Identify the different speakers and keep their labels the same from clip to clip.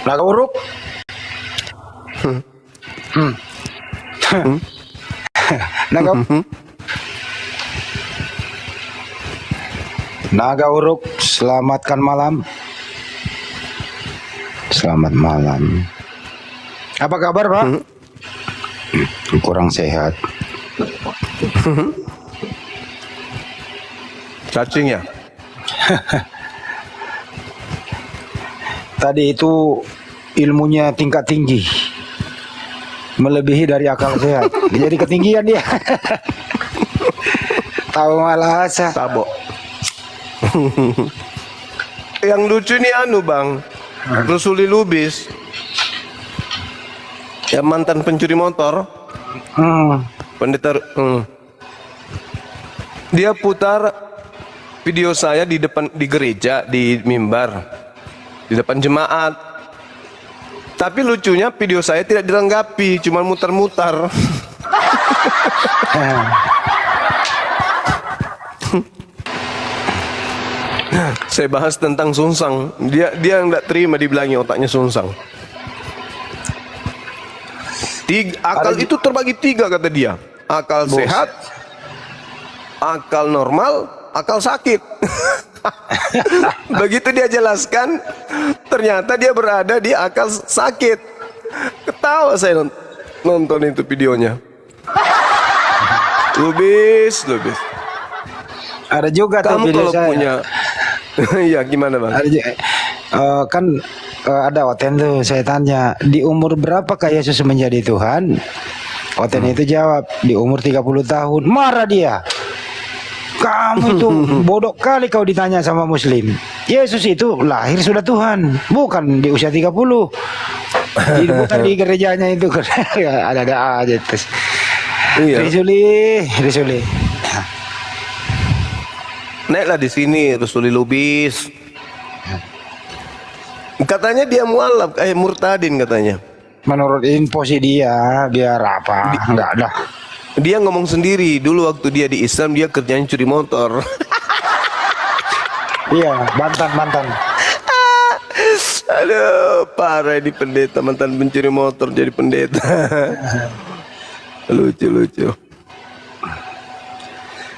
Speaker 1: Naga uruk. Naga Naga uruk, selamatkan malam. Selamat malam. Apa kabar, Pak? Kurang sehat.
Speaker 2: Cacing ya?
Speaker 1: Tadi itu ilmunya tingkat tinggi, melebihi dari akal sehat. Jadi ketinggian dia. Tahu malah asa.
Speaker 2: Tabok. Yang lucu nih anu bang, Rusuli Lubis, yang mantan pencuri motor, pendeta. Dia putar video saya di depan di gereja, di mimbar, di depan jemaat. Tapi lucunya video saya tidak dilengkapi, cuma muter-muter. Saya bahas tentang sungsang. Dia nggak terima dibilangi otaknya sungsang. Akal itu terbagi 3 kata dia. Akal sehat, akal normal, akal sakit. Begitu dia jelaskan, ternyata dia berada di akal sakit. Ketawa saya nonton itu videonya. Lubis.
Speaker 1: Ada juga tuh
Speaker 2: Kamu
Speaker 1: video
Speaker 2: kalau
Speaker 1: saya.
Speaker 2: punya, ya gimana bang?
Speaker 1: Kan ada Oten tuh, saya tanya, di umur berapakah Yesus menjadi Tuhan? Oten itu jawab, di umur 30 tahun. Marah dia. Kamu itu bodoh kali kau ditanya sama Muslim. Yesus itu lahir sudah Tuhan, bukan di usia 30. Bukan di gerejanya itu. Ada aja terus.
Speaker 2: Iya.
Speaker 1: Risuli.
Speaker 2: Naiklah di sini Rusuli Lubis. Katanya dia mualaf, murtadin katanya.
Speaker 1: Menurut info sih dia biar apa? Enggak ada.
Speaker 2: Dia ngomong sendiri dulu waktu dia di Islam dia kerjanya curi motor.
Speaker 1: Iya, mantan.
Speaker 2: Aduh, parah di pendeta, mantan pencuri motor jadi pendeta. Lucu.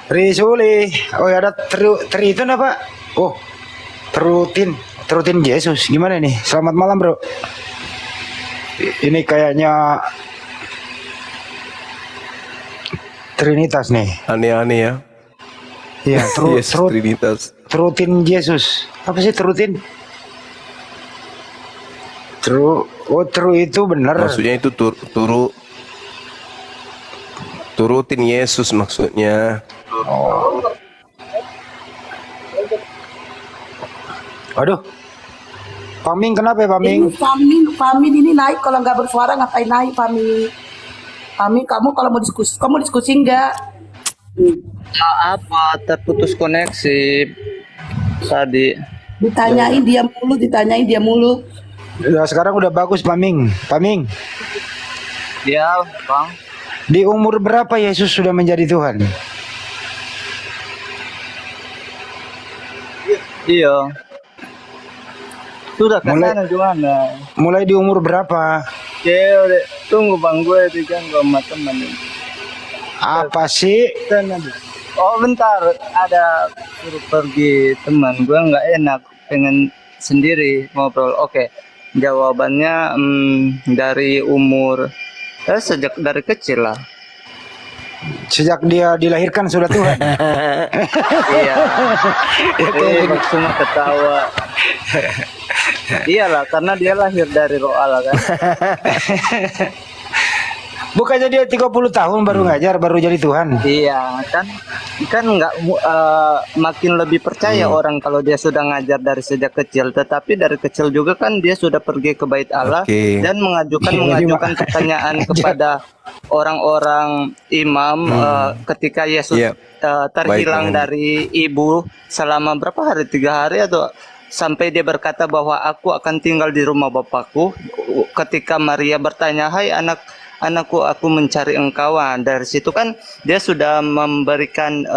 Speaker 1: Risuli. Oh ya, ada itu apa? Oh, terutin Yesus. Gimana nih? Selamat malam, Bro. Ini kayaknya Trinitas nih.
Speaker 2: Aneh-aneh ya.
Speaker 1: Iya,
Speaker 2: Yes, Trinitas.
Speaker 1: terutin Yesus. Apa sih terutin? True itu benar.
Speaker 2: Maksudnya itu turutin Yesus maksudnya.
Speaker 1: Aduh. Paming kenapa ya, Paming?
Speaker 3: Paming ini naik, kalau nggak bersuara ngapain naik Paming? Paming, kamu kalau mau diskusi enggak?
Speaker 4: Apa terputus koneksi tadi?
Speaker 3: Ditanyain dia mulu.
Speaker 1: Ya, sekarang udah bagus, Paming.
Speaker 4: Ya bang,
Speaker 1: Di umur berapa Yesus sudah menjadi Tuhan?
Speaker 4: iya. Sudah kesana gimana?
Speaker 1: Mulai di umur berapa?
Speaker 4: Tunggu bang, gue diganggu sama teman ini.
Speaker 1: Apa sih?
Speaker 4: Oh bentar, ada suruh pergi teman gue, nggak enak, pengen sendiri ngobrol. Oke, jawabannya dari umur sejak dari kecil lah.
Speaker 1: Sejak dia dilahirkan sudah Tuhan.
Speaker 4: Iya. Cuma ketawa. Iyalah, karena dia lahir dari roh Allah kan.
Speaker 1: Bukannya dia 30 tahun baru ngajar, baru jadi Tuhan.
Speaker 4: Iya, kan nggak makin lebih percaya orang kalau dia sudah ngajar dari sejak kecil. Tetapi dari kecil juga kan dia sudah pergi ke bait Allah dan mengajukan pertanyaan kepada orang-orang imam ketika Yesus terhilang dari ibu selama berapa hari, 3 hari atau sampai dia berkata bahwa aku akan tinggal di rumah Bapakku. Ketika Maria bertanya, hai anakku, aku mencari engkau. Dari situ kan dia sudah memberikan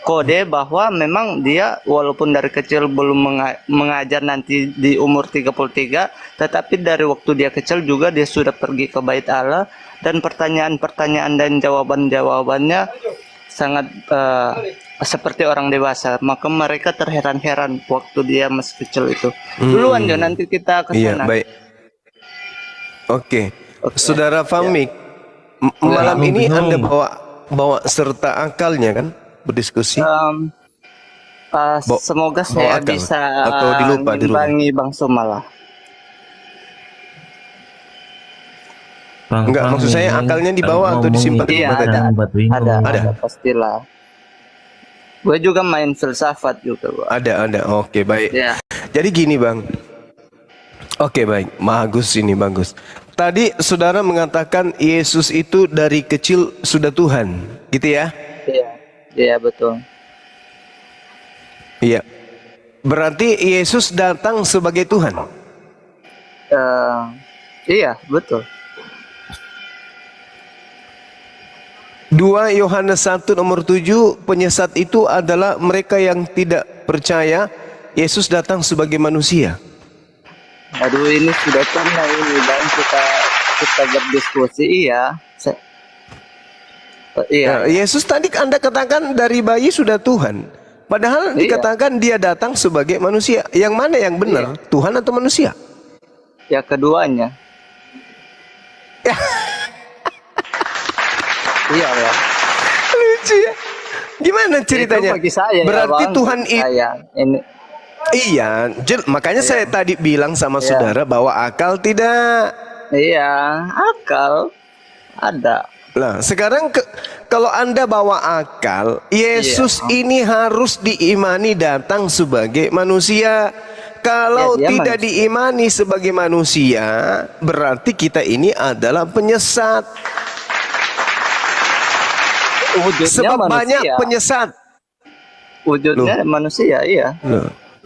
Speaker 4: kode bahwa memang dia walaupun dari kecil belum mengajar nanti di umur 33, tetapi dari waktu dia kecil juga dia sudah pergi ke bait Allah, dan pertanyaan-pertanyaan dan jawaban-jawabannya sangat seperti orang dewasa. Maka mereka terheran-heran waktu dia masih kecil itu. Duluan Jo, nanti kita ke
Speaker 2: Iya,
Speaker 4: sana.
Speaker 2: baik. Oke. Saudara Famik, malam ini Anda bawa serta akalnya kan berdiskusi?
Speaker 4: Semoga
Speaker 2: bawa
Speaker 4: saya
Speaker 2: akal.
Speaker 4: bisa
Speaker 2: Atau dilupa di rumah?
Speaker 4: ngimbangi Bang Sumala.
Speaker 2: Enggak, maksud saya akalnya dibawa atau disimpan di
Speaker 4: Iya,
Speaker 2: rumah tadi?
Speaker 4: ada, pastilah. Gue juga main filsafat juga, Bang.
Speaker 2: Ada. Oke, baik.
Speaker 4: Ya.
Speaker 2: Jadi gini, Bang. Oke, baik. Bagus ini, bagus. Tadi saudara mengatakan Yesus itu dari kecil sudah Tuhan, gitu ya?
Speaker 4: Iya, betul.
Speaker 2: Iya. Berarti Yesus datang sebagai Tuhan.
Speaker 4: Iya, betul.
Speaker 2: 2 Yohanes 1 nomor 7, penyesat itu adalah mereka yang tidak percaya Yesus datang sebagai manusia.
Speaker 4: Aduh, ini sudah pernah ini Bang kita berdiskusi. Iya. Iya.
Speaker 2: Yesus tadi Anda katakan dari bayi sudah Tuhan. Padahal dikatakan dia datang sebagai manusia. Yang mana yang benar? Tuhan atau manusia?
Speaker 4: Ya, keduanya. Iya, ya.
Speaker 2: Lucu ya. Gimana ceritanya?
Speaker 4: Itu bagi saya,
Speaker 2: berarti
Speaker 4: ya, Bang.
Speaker 2: Tuhan
Speaker 4: ini.
Speaker 2: Iya, makanya saya tadi bilang sama saudara bahwa akal tidak.
Speaker 4: Iya, akal ada.
Speaker 2: Nah, sekarang kalau Anda bawa akal, Yesus ini harus diimani datang sebagai manusia. Kalau
Speaker 4: Ya, dia
Speaker 2: tidak diimani sebagai manusia, berarti kita ini adalah penyesat.
Speaker 4: Wujudnya
Speaker 2: Sebab
Speaker 4: manusia.
Speaker 2: banyak penyesat.
Speaker 4: Wujudnya manusia, iya.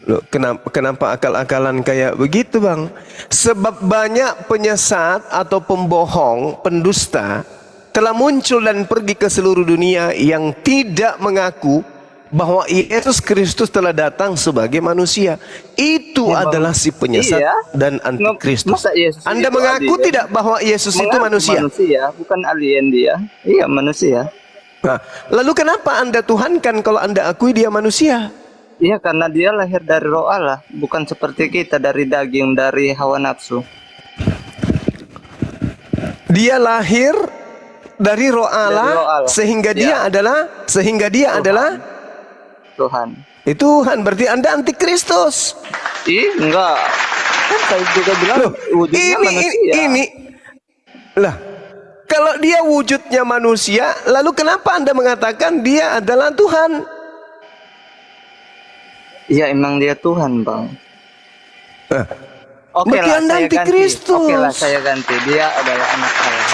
Speaker 2: Loh, kenapa akal-akalan kayak begitu, Bang? Sebab banyak penyesat atau pembohong, pendusta telah muncul dan pergi ke seluruh dunia yang tidak mengaku bahwa Yesus Kristus telah datang sebagai manusia. Itu adalah si penyesat dan antikristus. Anda mengaku tidak bahwa Yesus itu manusia?
Speaker 4: Manusia, bukan alien dia. Iya, manusia.
Speaker 2: Nah, lalu kenapa Anda tuhankan kalau Anda akui dia manusia?
Speaker 4: Iya, karena dia lahir dari roh Allah, bukan seperti kita dari daging, dari hawa nafsu.
Speaker 2: Dia lahir dari roh Allah, sehingga dia adalah
Speaker 4: Tuhan.
Speaker 2: Tuhan. Berarti Anda antikristus.
Speaker 4: Enggak. Kan saya juga bilang wujudnya manusia.
Speaker 2: Lah, kalau dia wujudnya manusia, lalu kenapa Anda mengatakan dia adalah Tuhan?
Speaker 4: Iya, emang dia Tuhan, Bang. Oke
Speaker 2: berarti
Speaker 4: lah,
Speaker 2: Anda
Speaker 4: saya
Speaker 2: antikristus.
Speaker 4: ganti. Oke lah, saya ganti. Dia adalah anak saya.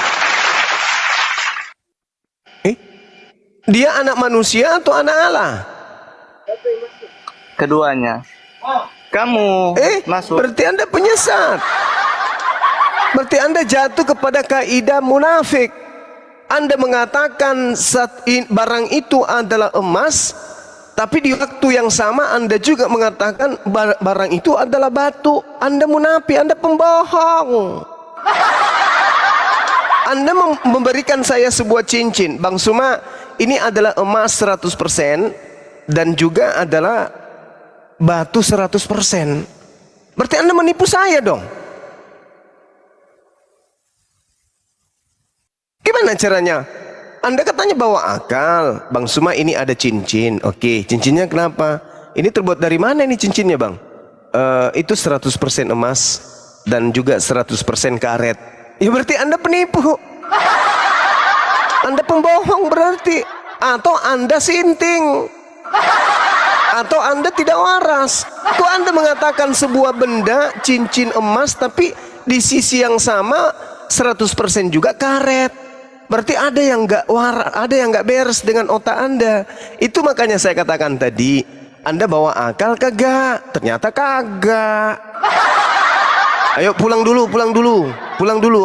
Speaker 2: Dia anak manusia atau anak Allah?
Speaker 4: Keduanya. Kamu masuk.
Speaker 2: Berarti Anda penyesat. Berarti Anda jatuh kepada kaidah munafik. Anda mengatakan barang itu adalah emas, tapi di waktu yang sama Anda juga mengatakan barang itu adalah batu. Anda munafik, Anda pembohong. Anda memberikan saya sebuah cincin, Bang Suma, ini adalah emas 100% dan juga adalah batu 100%. Berarti Anda menipu saya dong. Gimana caranya? Anda katanya bawa akal, Bang Suma, ini ada cincin. Oke, cincinnya kenapa? Ini terbuat dari mana ini cincinnya, Bang? Itu 100% emas dan juga 100% karet. Ya berarti Anda penipu. Anda pembohong berarti. Atau Anda sinting. Atau Anda tidak waras. Kok Anda mengatakan sebuah benda cincin emas, tapi di sisi yang sama 100% juga karet. Berarti ada yang nggak waras, ada yang nggak beres dengan otak Anda. Itu makanya saya katakan tadi, Anda bawa akal kagak? Ternyata kagak. Ayo pulang dulu,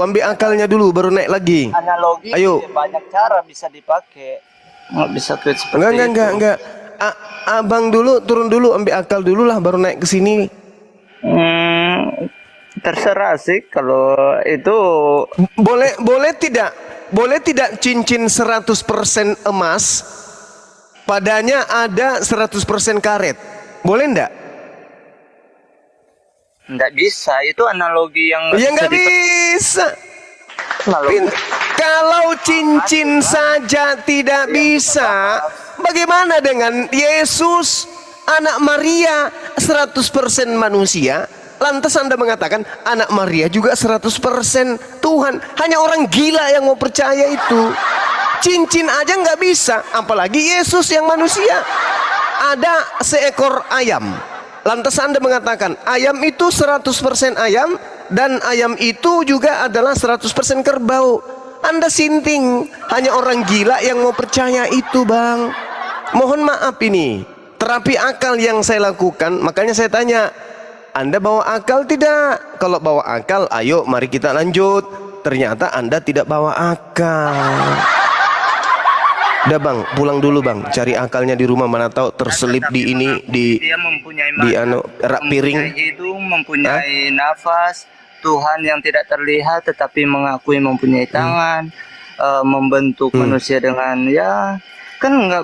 Speaker 2: ambil akalnya dulu, baru naik lagi.
Speaker 4: Analogi. Ayo. Banyak cara bisa dipakai. Nggak bisa seperti
Speaker 2: enggak. abang dulu turun dulu, ambil akal dulu lah, baru naik ke sini.
Speaker 4: Terserah sih kalau itu.
Speaker 2: Boleh tidak cincin 100% emas, padanya ada 100% karet? Boleh enggak?
Speaker 4: Nggak bisa, itu analogi yang
Speaker 2: Ya nggak bisa. Kalau cincin saja tidak bisa, bagaimana dengan Yesus, anak Maria, 100% manusia? Lantas Anda mengatakan anak Maria juga 100% Tuhan. Hanya orang gila yang mau percaya itu. Cincin aja nggak bisa, apalagi Yesus yang manusia. Ada seekor ayam. Lantas Anda mengatakan ayam itu 100% ayam, dan ayam itu juga adalah 100% kerbau. Anda sinting. Hanya orang gila yang mau percaya itu, Bang. Mohon maaf, ini terapi akal yang saya lakukan. Makanya saya tanya, Anda bawa akal tidak? Kalau bawa akal, ayo mari kita lanjut. Ternyata Anda tidak bawa akal. Udah Bang, pulang dulu Bang. Cari akalnya di rumah, mana tahu terselip di ini,
Speaker 4: dia mempunyai
Speaker 2: di rak piring.
Speaker 4: Itu mempunyai nafas, Tuhan yang tidak terlihat tetapi mengakui mempunyai tangan, membentuk manusia dengan ya kan nggak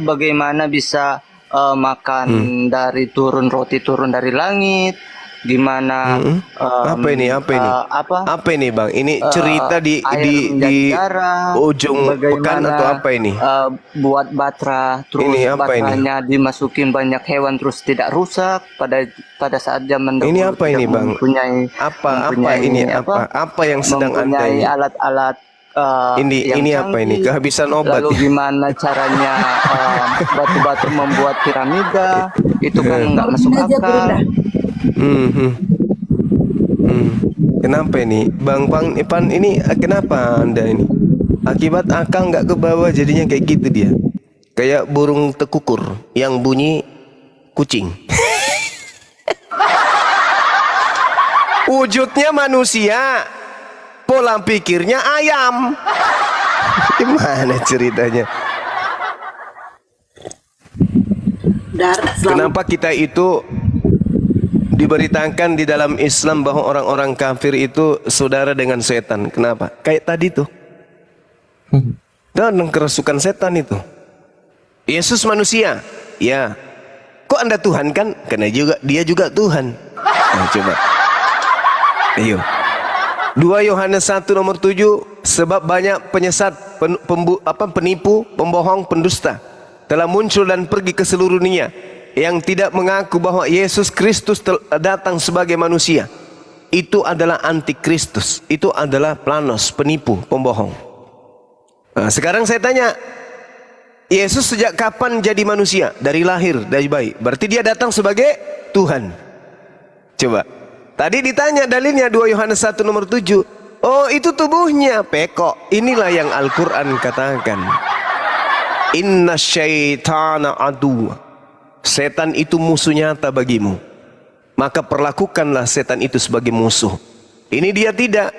Speaker 4: bagaimana bisa makan dari roti turun dari langit, gimana
Speaker 2: apa ini apa ini Bang, ini cerita di ujung pekan atau apa ini?
Speaker 4: Buat batra, terus
Speaker 2: ini apa
Speaker 4: batranya ini? Dimasukin banyak hewan terus tidak rusak pada saat zaman dahulu.
Speaker 2: Ini apa ini Bang? Apa yang sedang Anda ini?
Speaker 4: Alat-alat
Speaker 2: ini apa ini? Kehabisan obat.
Speaker 4: Lalu gimana caranya batu-batu membuat piramida? Itu kan nggak masuk akal.
Speaker 2: Kenapa ini Bang Ipan ini, kenapa Anda ini? Akibat akal nggak ke bawah, jadinya kayak gitu dia. Kayak burung tekukur yang bunyi kucing. Wujudnya manusia, pola pikirnya ayam. Gimana ceritanya? Kenapa kita itu diberitakan di dalam Islam bahwa orang-orang kafir itu saudara dengan setan? Kenapa? Kayak tadi tuh, dan kerasukan setan itu. Yesus manusia, ya. Kok Anda Tuhan kan? Karena dia juga Tuhan. Nah, coba. Ayo. 2 Yohanes 1 nomor 7, sebab banyak penyesat, penipu, pembohong, pendusta telah muncul dan pergi ke seluruh dunia, yang tidak mengaku bahwa Yesus Kristus datang sebagai manusia. Itu adalah antikristus, itu adalah planos, penipu, pembohong. Nah, sekarang saya tanya, Yesus sejak kapan jadi manusia? Dari lahir, dari bayi. Berarti dia datang sebagai Tuhan. Coba, tadi ditanya dalilnya 2 Yohanes 1 nomor 7. Oh, itu tubuhnya, pekok. Inilah yang Al-Quran katakan, inna syaitana adu, setan itu musuh nyata bagimu, maka perlakukanlah setan itu sebagai musuh. Ini dia tidak,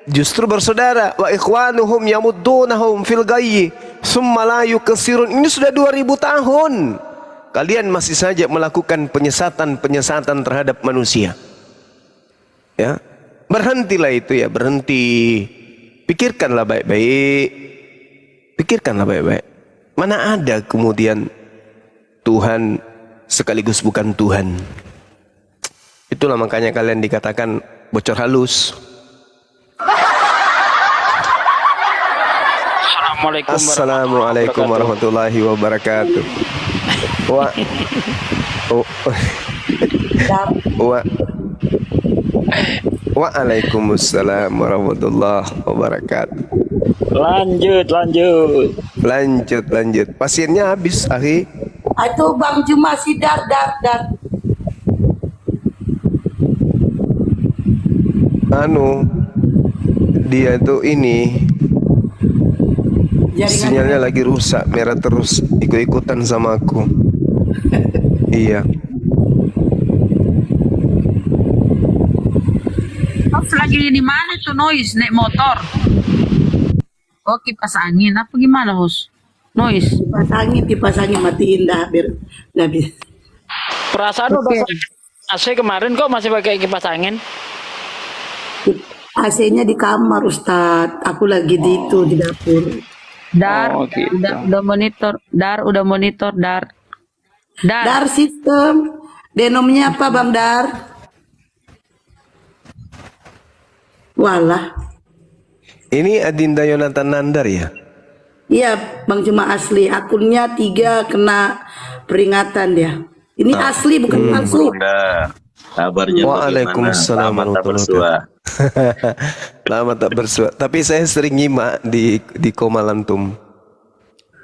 Speaker 2: justru bersaudara. Wa ikhwanuhum yamuddunahum fil gayyi summa la yukasirun. Ini sudah 2000 tahun kalian masih saja melakukan penyesatan terhadap manusia. Ya, berhentilah itu ya, berhenti. Pikirkanlah baik-baik. Pikirkanlah baik-baik. Mana ada kemudian Tuhan sekaligus bukan Tuhan. Itulah makanya kalian dikatakan bocor halus. Assalamualaikum warahmatullahi wabarakatuh. Waalaikumsalam warahmatullahi wabarakatuh. Lanjut. Pasiennya habis, akhi.
Speaker 3: Itu Bang Juma sidar dar.
Speaker 2: Dia itu ini sinyalnya lagi rusak, merah terus, ikut-ikutan sama aku. Iya.
Speaker 5: Lagi di mana tuh noise naik motor? Oh, kipas angin apa gimana, Hus? Noise.
Speaker 3: Dipasangin, matiin dah biar nggak bisa.
Speaker 6: Perasaan udah AC kemarin kok masih pakai kipas angin.
Speaker 3: AC-nya di kamar Ustadz. Aku lagi di itu di dapur.
Speaker 5: Dar,
Speaker 6: Oh, gitu.
Speaker 5: udah monitor. Dar, udah monitor. Dar.
Speaker 3: Dar sistem. Denomnya apa Bang Dar? Walah.
Speaker 2: Ini Adinda Yonatan Nandar ya?
Speaker 3: Iya Bang cuma asli. Akunnya 3 kena peringatan dia. Ini asli bukan palsu.
Speaker 7: Bunda, kabarnya
Speaker 2: Waalaikumsalam
Speaker 7: bagaimana? Lama tak
Speaker 2: warahmatullahi
Speaker 7: bersua.
Speaker 2: Lama tak bersua. Tapi saya sering nyimak di Komalantum.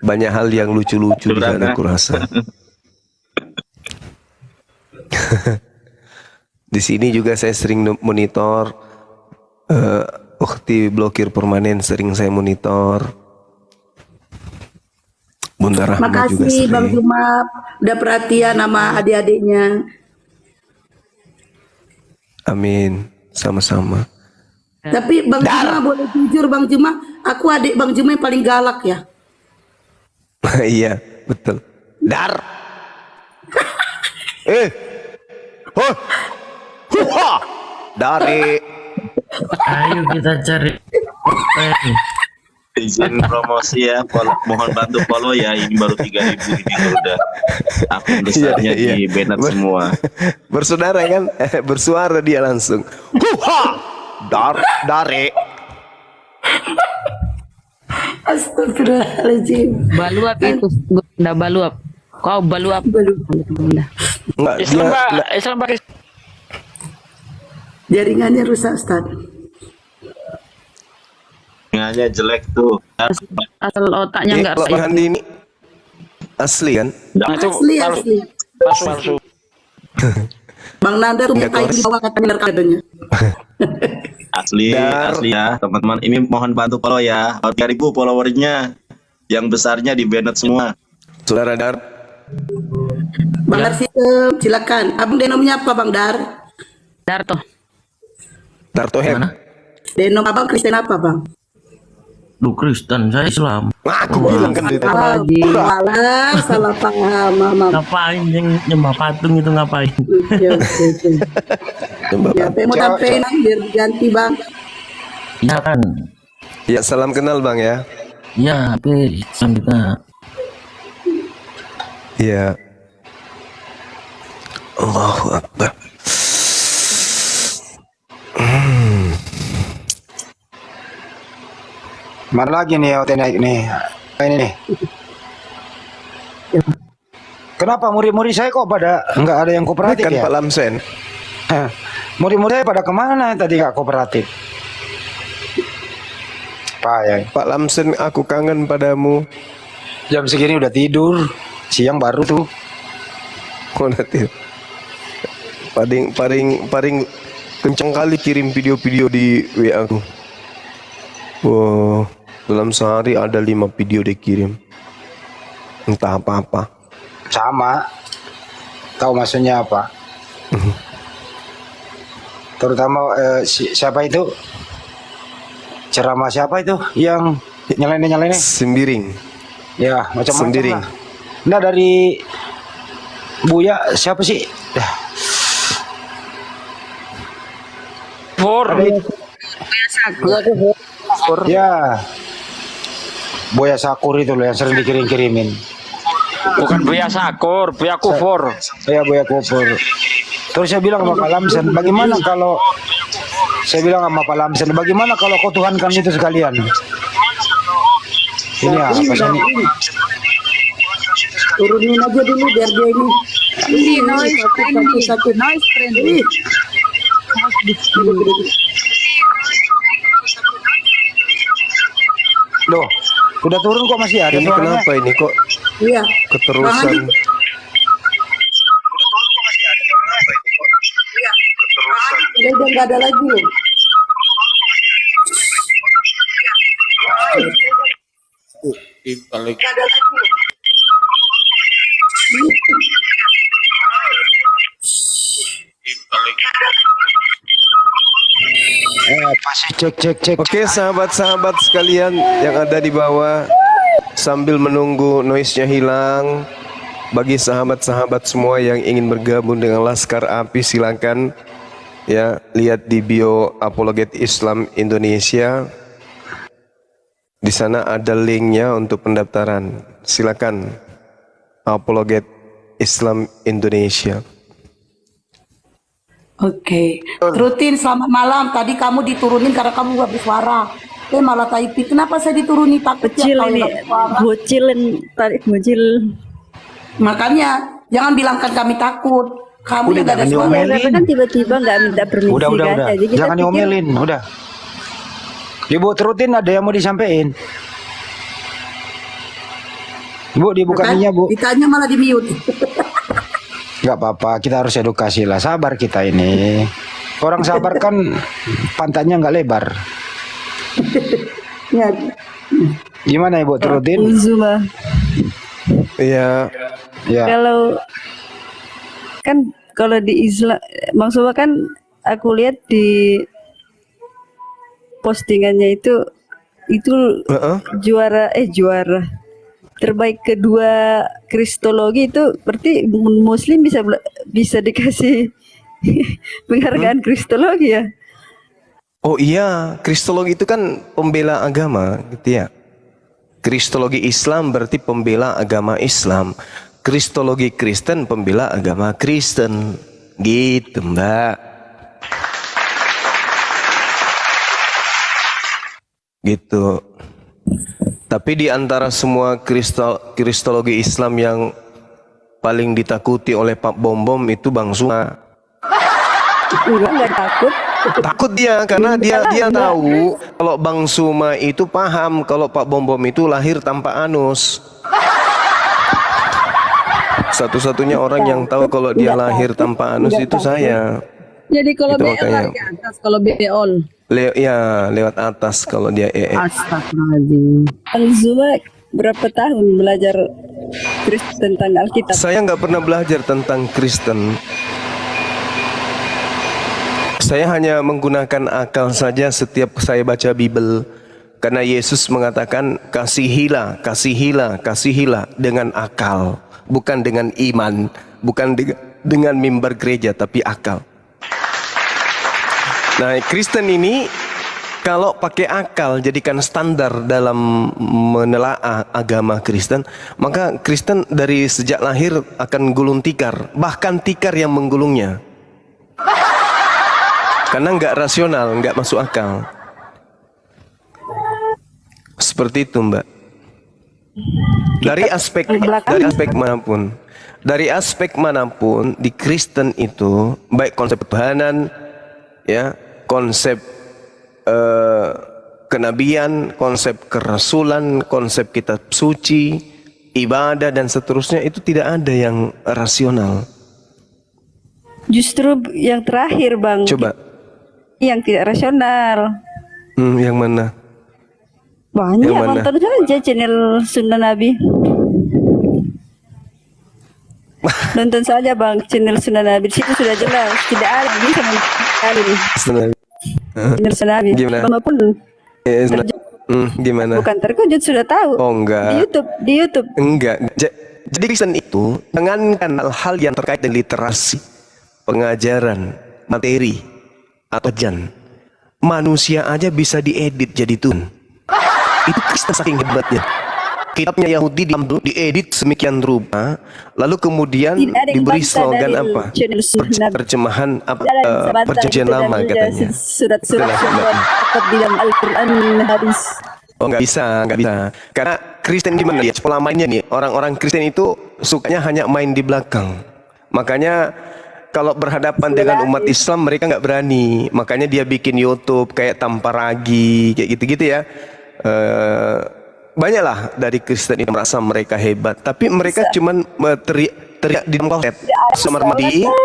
Speaker 2: Banyak hal yang lucu-lucu di sana aku rasa. Di sini juga saya sering monitor. Ukhti blokir permanen sering saya monitor. Bunda Rahma juga
Speaker 3: Makasih
Speaker 2: sering.
Speaker 3: Bang Juma udah perhatian sama adik-adiknya.
Speaker 2: Amin, sama-sama.
Speaker 3: Tapi Bang Juma boleh jujur Bang Juma, aku adik Bang Juma yang paling galak ya.
Speaker 2: Iya, betul. Dar. Oh. Huha. Dari.
Speaker 8: Ayo kita cari.
Speaker 7: Izin promosi ya, mohon bantu follow ya. Ini baru 3.000 ini udah akun besarnya
Speaker 2: Iya, iya.
Speaker 7: di banned semua.
Speaker 2: Bersaudara kan? Bersuara dia langsung. Huha. Dari.
Speaker 3: Astagfirullahaladzim.
Speaker 5: Baluap itu. Udah baluap. Kau baluap. Udah.
Speaker 2: Enggak,
Speaker 6: Islam pakai
Speaker 3: Jaringannya rusak Ustaz.
Speaker 7: Jaringannya jelek tuh.
Speaker 5: Asal otaknya
Speaker 2: dia
Speaker 5: enggak
Speaker 2: kalau Bang Handi ini asli kan?
Speaker 6: itu
Speaker 3: Asli.
Speaker 6: palsu.
Speaker 3: Bang Nanda tuh minta di bawah kata kadenya.
Speaker 7: Asli ya teman-teman. Ini mohon bantu follow ya. 3.000 followernya. Yang besarnya di banned semua.
Speaker 2: Saudara Dar.
Speaker 3: Bang Dar sistem, silakan. Abang denomnya apa Bang Dar?
Speaker 5: Darto.
Speaker 2: Darto Hem.
Speaker 3: Denom Abang Kristen apa Bang?
Speaker 8: Lu Kristen, saya Islam.
Speaker 2: Aku bilang kan itu.
Speaker 3: Salah, salah paham Mama.
Speaker 8: Ngapain yang nyembah patung itu ngapain?
Speaker 3: Ya, apa yang mau sampein biar diganti Bang.
Speaker 8: Ya kan.
Speaker 2: Ya, salam kenal Bang ya.
Speaker 8: Ya, oke, Islam kita.
Speaker 2: Iya. Allahu Akbar.
Speaker 1: Mana lagi nih OT naik nih? Ini nih. Kenapa murid-murid saya kok pada nggak ada yang kooperatif
Speaker 2: Kan
Speaker 1: ya?
Speaker 2: Pak Lamsen.
Speaker 1: Hah, murid-murid saya pada kemana tadi nggak kooperatif? Pak ya,
Speaker 2: Pak Lamsen, aku kangen padamu.
Speaker 1: jam segini udah tidur, siang baru tuh.
Speaker 2: Oh, nanti. Paling kencang kali kirim video-video di WA aku. Wow, dalam sehari ada 5 video dikirim. Entah apa-apa.
Speaker 1: Sama, tahu maksudnya apa? Terutama siapa itu? Ceramah siapa itu yang nyalain?
Speaker 2: Sembiring.
Speaker 1: Ya, macam-macam
Speaker 2: Sembiring.
Speaker 1: lah. Nah dari Buya siapa sih? Ya, Buya Sakur itu loh yang sering dikirim-kirimin.
Speaker 6: Bukan Buya Sakur, Buya Kufur.
Speaker 1: Ya Buya Kufur. Terus saya bilang sama Pak Lamsen, bagaimana kalau bagaimana kalau kau tuhankan itu sekalian? Ini apa sih?
Speaker 3: Turunin aja dulu biar dia ini.
Speaker 5: Ini noise friendly.
Speaker 3: Satu.
Speaker 5: Noise friendly.
Speaker 1: Loh, udah turun kok masih ada
Speaker 2: Ini
Speaker 1: suaranya?
Speaker 2: kenapa ini kok
Speaker 3: Iya.
Speaker 2: keterusan?
Speaker 3: Udah nggak ada lagi loh. Nggak ada lagi loh.
Speaker 1: Pasti cek.
Speaker 2: Oke, sahabat-sahabat sekalian yang ada di bawah, sambil menunggu noise-nya hilang, bagi sahabat-sahabat semua yang ingin bergabung dengan Laskar Api, silakan ya, lihat di bio Apologet Islam Indonesia. Di sana ada linknya untuk pendaftaran. Silakan Apologet Islam Indonesia.
Speaker 3: Oke. Rutin, selamat malam. Tadi kamu diturunin karena kamu gak bersuara. Malah Taipi. Kenapa saya dituruni? Takut
Speaker 9: Bocil
Speaker 3: ya,
Speaker 9: ini, tarik bocil.
Speaker 3: Makanya jangan bilangkan kami takut. Kamu
Speaker 1: Udah,
Speaker 3: juga ada
Speaker 1: jangan
Speaker 3: suara.
Speaker 1: diomelin.
Speaker 9: Kan tiba-tiba nggak minta permisi
Speaker 1: Udah.
Speaker 9: kan. Jadi kita
Speaker 1: Jangan
Speaker 9: pikir,
Speaker 1: diomelin, udah. Ibu terutin, ada yang mau disampaikan. Bu, dibuka
Speaker 3: Kan?
Speaker 1: minyak, Bu.
Speaker 3: Ditanya malah di mute.
Speaker 1: Gak apa-apa, kita harus edukasi lah. Sabar kita ini. Orang sabar kan pantatnya nggak lebar.
Speaker 3: Ya.
Speaker 1: Gimana Ibu terutin?
Speaker 9: Uzuma.
Speaker 2: Iya.
Speaker 1: Ya.
Speaker 9: Kalau di Islam, Bang Suma kan aku lihat di postingannya itu juara terbaik kedua kristologi, itu berarti Muslim bisa dikasih penghargaan kristologi ya?
Speaker 2: Oh iya, kristologi itu kan pembela agama, gitu ya. Kristologi Islam berarti pembela agama Islam. Kristologi Kristen pembela agama Kristen. Gitu, Mbak. Gitu. Tapi di antara semua kristologi Islam yang paling ditakuti oleh Pak Bom itu Bang Suma.
Speaker 9: Enggak takut.
Speaker 2: Takut dia karena dia tahu kalau Bang Suma itu paham kalau Pak Bom itu lahir tanpa anus. Satu-satunya orang yang tahu kalau dia lahir tanpa anus itu saya.
Speaker 9: Jadi kalau
Speaker 2: Itu
Speaker 9: BO
Speaker 2: makanya.
Speaker 9: di atas, kalau BO
Speaker 2: Lewat atas kalau dia
Speaker 9: Astagfirullahaladzim. Bang Zuma berapa tahun belajar tentang Alkitab?
Speaker 2: Saya nggak pernah belajar tentang Kristen. Saya hanya menggunakan akal saja setiap saya baca Bible. Karena Yesus mengatakan kasihilah dengan akal, bukan dengan iman, bukan dengan mimbar gereja, tapi akal. Nah, Kristen ini kalau pakai akal jadikan standar dalam menelaah agama Kristen, maka Kristen dari sejak lahir akan gulung tikar, bahkan tikar yang menggulungnya. Karena nggak rasional, nggak masuk akal. Seperti itu, Mbak. Dari aspek manapun di Kristen itu, baik konsep ketuhanan, ya, konsep kenabian, konsep kerasulan, konsep kitab suci, ibadah dan seterusnya, itu tidak ada yang rasional.
Speaker 9: Justru yang terakhir, Bang.
Speaker 2: Coba.
Speaker 9: Yang tidak rasional.
Speaker 2: Yang mana?
Speaker 9: Banyak,
Speaker 2: yang mana?
Speaker 9: nonton saja channel Sunda Nabi. Nonton saja Bang channel Sunda Nabi, di situ sudah jelas, tidak ada bisa kali nih. Channel Sunda Nabi.
Speaker 2: Gimana?
Speaker 9: Pun
Speaker 2: gimana?
Speaker 9: Bukan terkejut, sudah tahu.
Speaker 2: Oh enggak.
Speaker 9: Di YouTube.
Speaker 2: Enggak. Jadi Kristen itu jangankan hal-hal yang terkait dengan literasi, pengajaran, materi, atau jan. Manusia aja bisa diedit jadi tun. Itu Kristen saking hebatnya. Kitabnya Yahudi diedit semikian rupa, lalu kemudian diberi slogan apa? Terjemahan apa? Perjanjian lama katanya.
Speaker 9: Surat-surat di dalam Al-Quran hadis.
Speaker 2: Oh nggak bisa. Karena Kristen gimana ya? Pola mainnya nih, orang-orang Kristen itu sukanya hanya main di belakang. Makanya kalau berhadapan dengan umat Islam mereka nggak berani. Makanya dia bikin YouTube kayak Tamparagi, kayak gitu-gitu ya. Banyaklah dari Kristen itu merasa mereka hebat, tapi mereka cuman teriak di dalam kloset,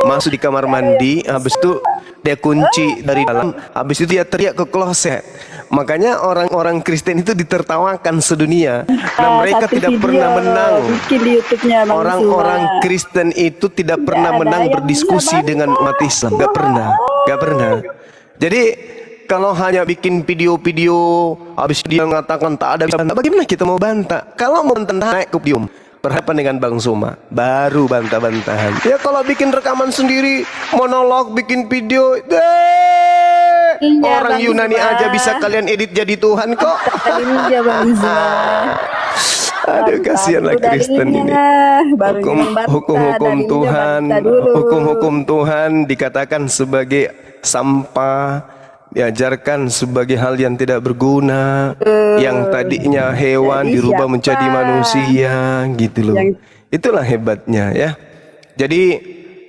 Speaker 2: masuk di kamar mandi, habis itu dia kunci dari dalam, habis itu dia teriak ke kloset. Makanya orang-orang Kristen itu ditertawakan sedunia. Nah, mereka tidak pernah menang. Orang-orang Kristen itu tidak pernah menang berdiskusi dengan umat Islam, nggak pernah. Jadi kalau hanya bikin video-video habis dia mengatakan tak ada bisa bantah, bagaimana kita mau bantah? Kalau mau bantah naik ke podium berhadapan dengan Bang Suma, baru bantah-bantahan. Ya kalau bikin rekaman sendiri, monolog, bikin video, orang
Speaker 9: Bang
Speaker 2: Yunani
Speaker 9: Zuma.
Speaker 2: aja bisa kalian edit jadi Tuhan kok.
Speaker 9: Iya Bang Zuma.
Speaker 2: Aduh, kasihanlah Kristen ini. Hukum-hukum Tuhan, hukum-hukum Tuhan dikatakan sebagai sampah, diajarkan sebagai hal yang tidak berguna, yang tadinya hewan dirubah menjadi manusia, gitu loh. Itulah hebatnya ya. Jadi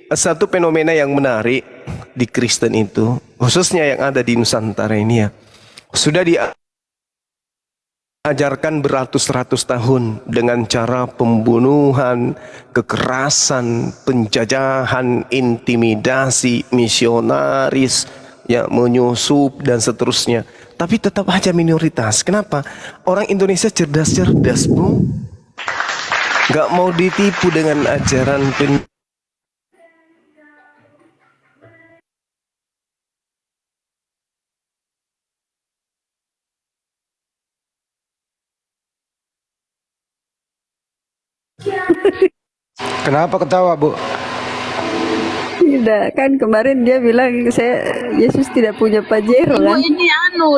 Speaker 2: satu fenomena yang menarik di Kristen itu, khususnya yang ada di Nusantara ini ya, sudah diajarkan beratus-ratus tahun dengan cara pembunuhan, kekerasan, penjajahan, intimidasi, misionaris, ya menyusup dan seterusnya. Tapi tetap aja minoritas. Kenapa? Orang Indonesia cerdas-cerdas, Bu. Gak mau ditipu dengan ajaran
Speaker 1: Kenapa ketawa, Bu?
Speaker 9: Tidak, kan kemarin dia bilang Yesus tidak punya Pajero kan?
Speaker 5: Ini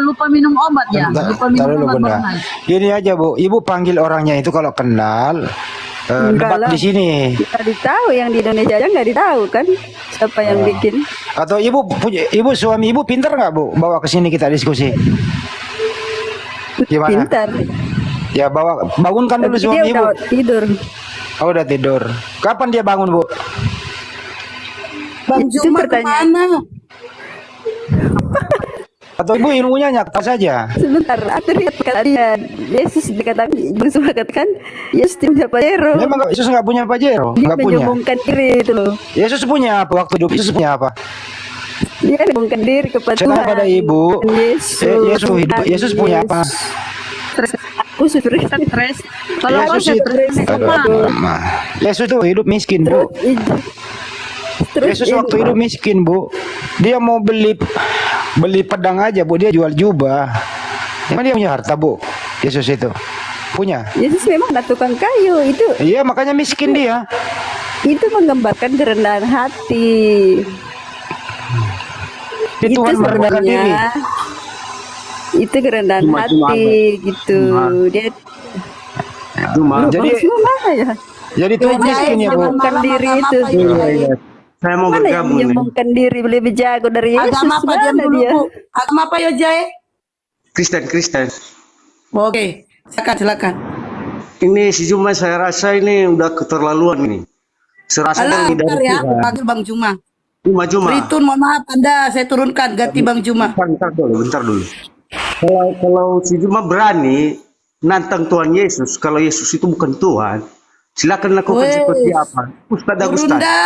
Speaker 5: lupa minum obat ya. Lupa minum
Speaker 1: Taruh dulu,
Speaker 5: obat
Speaker 1: Bunda.
Speaker 5: barengan.
Speaker 1: Gini aja, Bu. Ibu panggil orangnya itu kalau kenal, debat
Speaker 9: lah.
Speaker 1: di sini.
Speaker 9: Kita ditahu yang di Indonesia aja nggak ditahu kan siapa yang bikin.
Speaker 1: Atau ibu suami ibu pintar nggak, Bu? Bawa ke sini kita diskusi. Gimana?
Speaker 9: Pintar.
Speaker 1: Ya bangunkan dulu
Speaker 9: Tapi
Speaker 1: suami
Speaker 9: dia
Speaker 1: ibu.
Speaker 9: udah tidur.
Speaker 1: Oh, udah tidur. Kapan dia bangun, Bu?
Speaker 3: Bang
Speaker 9: Itu
Speaker 3: Juma
Speaker 9: pertanyaan.
Speaker 3: kemana?
Speaker 1: Atau ibu ilmunya nyata saja?
Speaker 9: Sebentar, aku lihat kata dia Yesus dikatakan bersama katakan Yesus tidak punya Pajero.
Speaker 1: Memang Yesus nggak punya Pajero?
Speaker 9: Dia
Speaker 1: Nggak punya.
Speaker 9: menyombongkan diri itu loh.
Speaker 1: Yesus punya apa waktu hidup? Yesus punya apa?
Speaker 9: Dia menyombongkan diri kepada
Speaker 1: Sekarang
Speaker 9: Tuhan.
Speaker 1: pada ibu, Yesus punya apa?
Speaker 9: Aku stres.
Speaker 5: Kalau kau
Speaker 1: Yesus itu,
Speaker 5: stres,
Speaker 1: Yesus itu hidup miskin, Bu. Yesus waktu hidup miskin, Bu. Dia mau beli pedang aja, Bu. Dia jual jubah. Emang dia punya harta, Bu? Yesus itu punya.
Speaker 9: Yesus memang ada tukang kayu itu.
Speaker 1: Iya, makanya miskin dia.
Speaker 9: Itu menggambarkan kerendahan hati.
Speaker 1: Itu Tuhan merendahkan diri.
Speaker 9: Itu kerendahan hati gitu. Dia
Speaker 1: Jadi
Speaker 9: mana ya?
Speaker 1: jadi Tuhan miskin ya, Bu.
Speaker 9: Menyombongkan diri itu.
Speaker 4: Saya mau
Speaker 9: Mana yang
Speaker 4: bergabung nih.
Speaker 9: menyombongkan diri lebih jago dari Yesus?
Speaker 3: Agama apa diam
Speaker 9: Mana
Speaker 3: dulu,
Speaker 9: dia?
Speaker 3: Bu? Agama apa ya, Jai?
Speaker 4: Kristen.
Speaker 3: Oke, silakan.
Speaker 4: Ini si Juma saya rasa ini udah keterlaluan ini. Serasa
Speaker 3: Alah,
Speaker 4: lebih
Speaker 3: bentar
Speaker 4: dari
Speaker 3: ya,
Speaker 4: Tuhan.
Speaker 3: panggil Bang Juma.
Speaker 4: Juma.
Speaker 3: Ritun, mohon maaf Anda, saya turunkan ganti Bang Juma.
Speaker 4: Bentar dulu. Kalau si Juma berani nantang Tuhan Yesus, kalau Yesus itu bukan Tuhan, silakan lakukan
Speaker 3: Wes.
Speaker 4: seperti apa. Ustaz.
Speaker 3: Burunda.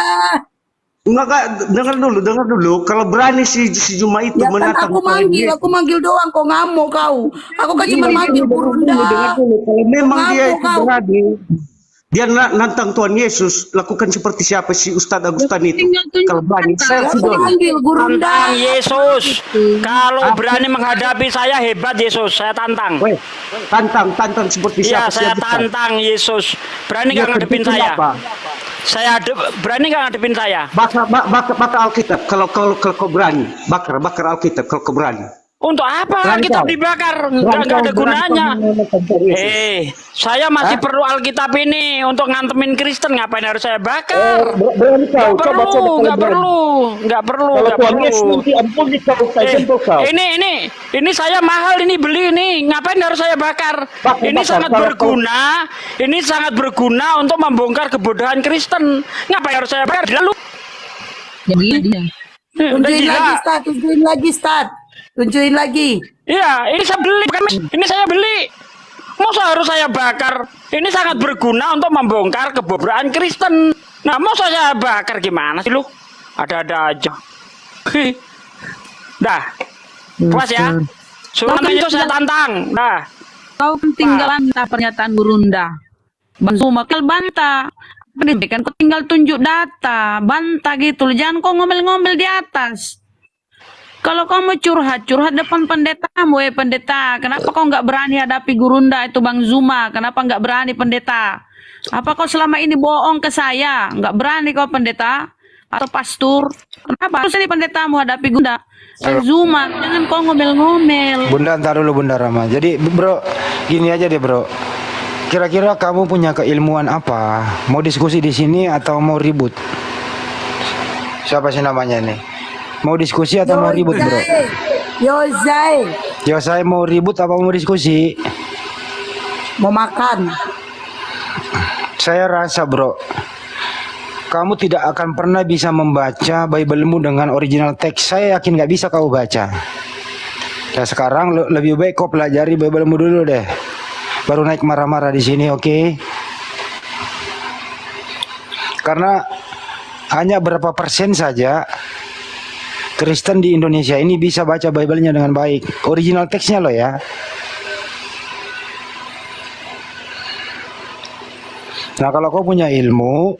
Speaker 4: Enggak, Kak, dengar dulu. Kalau berani si Juma itu
Speaker 3: Ya kan
Speaker 4: menantang
Speaker 3: aku
Speaker 4: Tuhan Yesus.
Speaker 3: manggil doang, kok ngamuk kau. Aku kan cuma manggil Burunda.
Speaker 4: Dengar dulu. Kalau memang dia
Speaker 3: Ngamuk
Speaker 4: itu
Speaker 3: kau.
Speaker 4: berani, dia nantang Tuhan Yesus, lakukan seperti siapa si Ustadz Agustan itu. Kalau berani, saya
Speaker 3: Aku
Speaker 4: sudah.
Speaker 3: manggil Burunda.
Speaker 6: Tantang Yesus. Kalau berani menghadapi saya hebat Yesus, saya tantang.
Speaker 4: Weh, tantang seperti
Speaker 6: Iya,
Speaker 4: siapa?
Speaker 6: saya
Speaker 4: siapa?
Speaker 6: tantang Yesus. Berani
Speaker 4: Ya,
Speaker 6: nggak ngadepin
Speaker 4: tentu
Speaker 6: saya?
Speaker 4: apa?
Speaker 6: Berani nggak ngadepin saya?
Speaker 4: Bakar Alkitab. Kalau kau berani, bakar Alkitab. Kalau kau berani.
Speaker 6: Untuk apa
Speaker 4: Berani
Speaker 6: Alkitab
Speaker 4: kau.
Speaker 6: dibakar?
Speaker 4: Berani
Speaker 6: Nggak ada
Speaker 4: kau
Speaker 6: gunanya.
Speaker 4: menantang Tuhan Yesus.
Speaker 6: Saya masih perlu Alkitab ini untuk ngantemin Kristen. Ngapain harus saya bakar?
Speaker 4: Berani kau.
Speaker 6: Nggak
Speaker 4: Coba
Speaker 6: perlu,
Speaker 4: kalau
Speaker 6: nggak
Speaker 4: berani.
Speaker 6: perlu.
Speaker 4: Kalau Tuhan Yesus nanti ampuni kau, saya jempol kau.
Speaker 6: Ini saya mahal ini beli ini. Ngapain harus saya bakar? Ini sangat berguna. Ini sangat berguna untuk membongkar kebodohan Kristen. Ngapain harus saya bakar? Lalu
Speaker 5: dia.
Speaker 3: Tunjukin lagi, Stat. Tunjukin lagi.
Speaker 6: iya, ini saya beli, bukan ini saya beli. Masa harus saya bakar? Ini sangat berguna untuk membongkar kebodohan Kristen. Nah, masa saya bakar gimana sih lu? Ada-ada aja. Dah, puas ya? Surat itu saya tantang. Dah.
Speaker 5: Kau tinggal bantah pernyataan Burunda. Bang Zuma bantah. Pendidikan kau tinggal tunjuk data, bantah gitu. Jangan kau ngomel-ngomel di atas. Kalau kau mau curhat, curhat depan pendetamu, pendeta. Kenapa kau nggak berani hadapi Gurunda itu Bang Zuma? Kenapa nggak berani pendeta? Apa kau selama ini bohong ke saya? Nggak berani kau pendeta atau pastor? Kenapa harus ini pendetamu hadapi Gurunda? Bang Zuma, jangan kau ngomel-ngomel.
Speaker 1: Bunda, ntar dulu Bunda Rama. Jadi bro, gini aja deh bro. Kira-kira kamu punya keilmuan apa? Mau diskusi di sini atau mau ribut? Siapa sih namanya nih? Mau diskusi atau mau ribut bro?
Speaker 3: Yozai.
Speaker 1: Ya saya mau ribut apa mau diskusi?
Speaker 3: Mau makan.
Speaker 1: Saya rasa bro, kamu tidak akan pernah bisa membaca Bible-mu dengan original teks. Saya yakin nggak bisa kau baca. Ya sekarang lebih baik kau pelajari Bible-mu dulu deh. Baru naik marah-marah di sini, oke? Karena hanya berapa persen saja Kristen di Indonesia ini bisa baca Bible-nya dengan baik. Original teksnya loh ya. Nah kalau kau punya ilmu,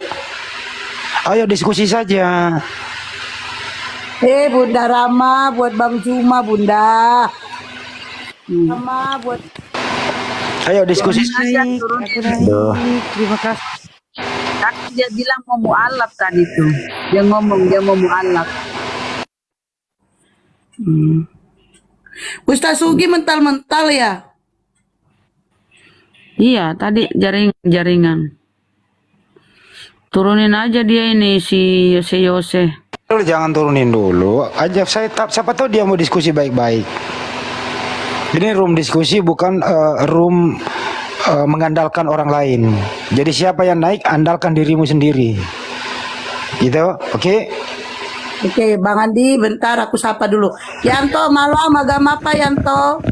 Speaker 1: ayo diskusi saja.
Speaker 3: Bunda Rama buat Bang Zuma, Bunda. Rama buat.
Speaker 1: Ayo diskusi.
Speaker 5: Terima kasih. Tapi dia bilang mau mu'alaf tadi tuh. Dia ngomong dia mau mu'alaf.
Speaker 3: Ustaz Sugi mental-mental ya?
Speaker 5: Iya, tadi jaringan. Turunin aja dia ini si Yose.
Speaker 1: Jangan turunin dulu. Ajak saya, siapa tahu dia mau diskusi baik-baik. Ini room diskusi bukan room mengandalkan orang lain. Jadi siapa yang naik, andalkan dirimu sendiri. Gitu, oke?
Speaker 3: Oke, Bang Andi, bentar aku sapa dulu. Yanto, malam agama apa Yanto?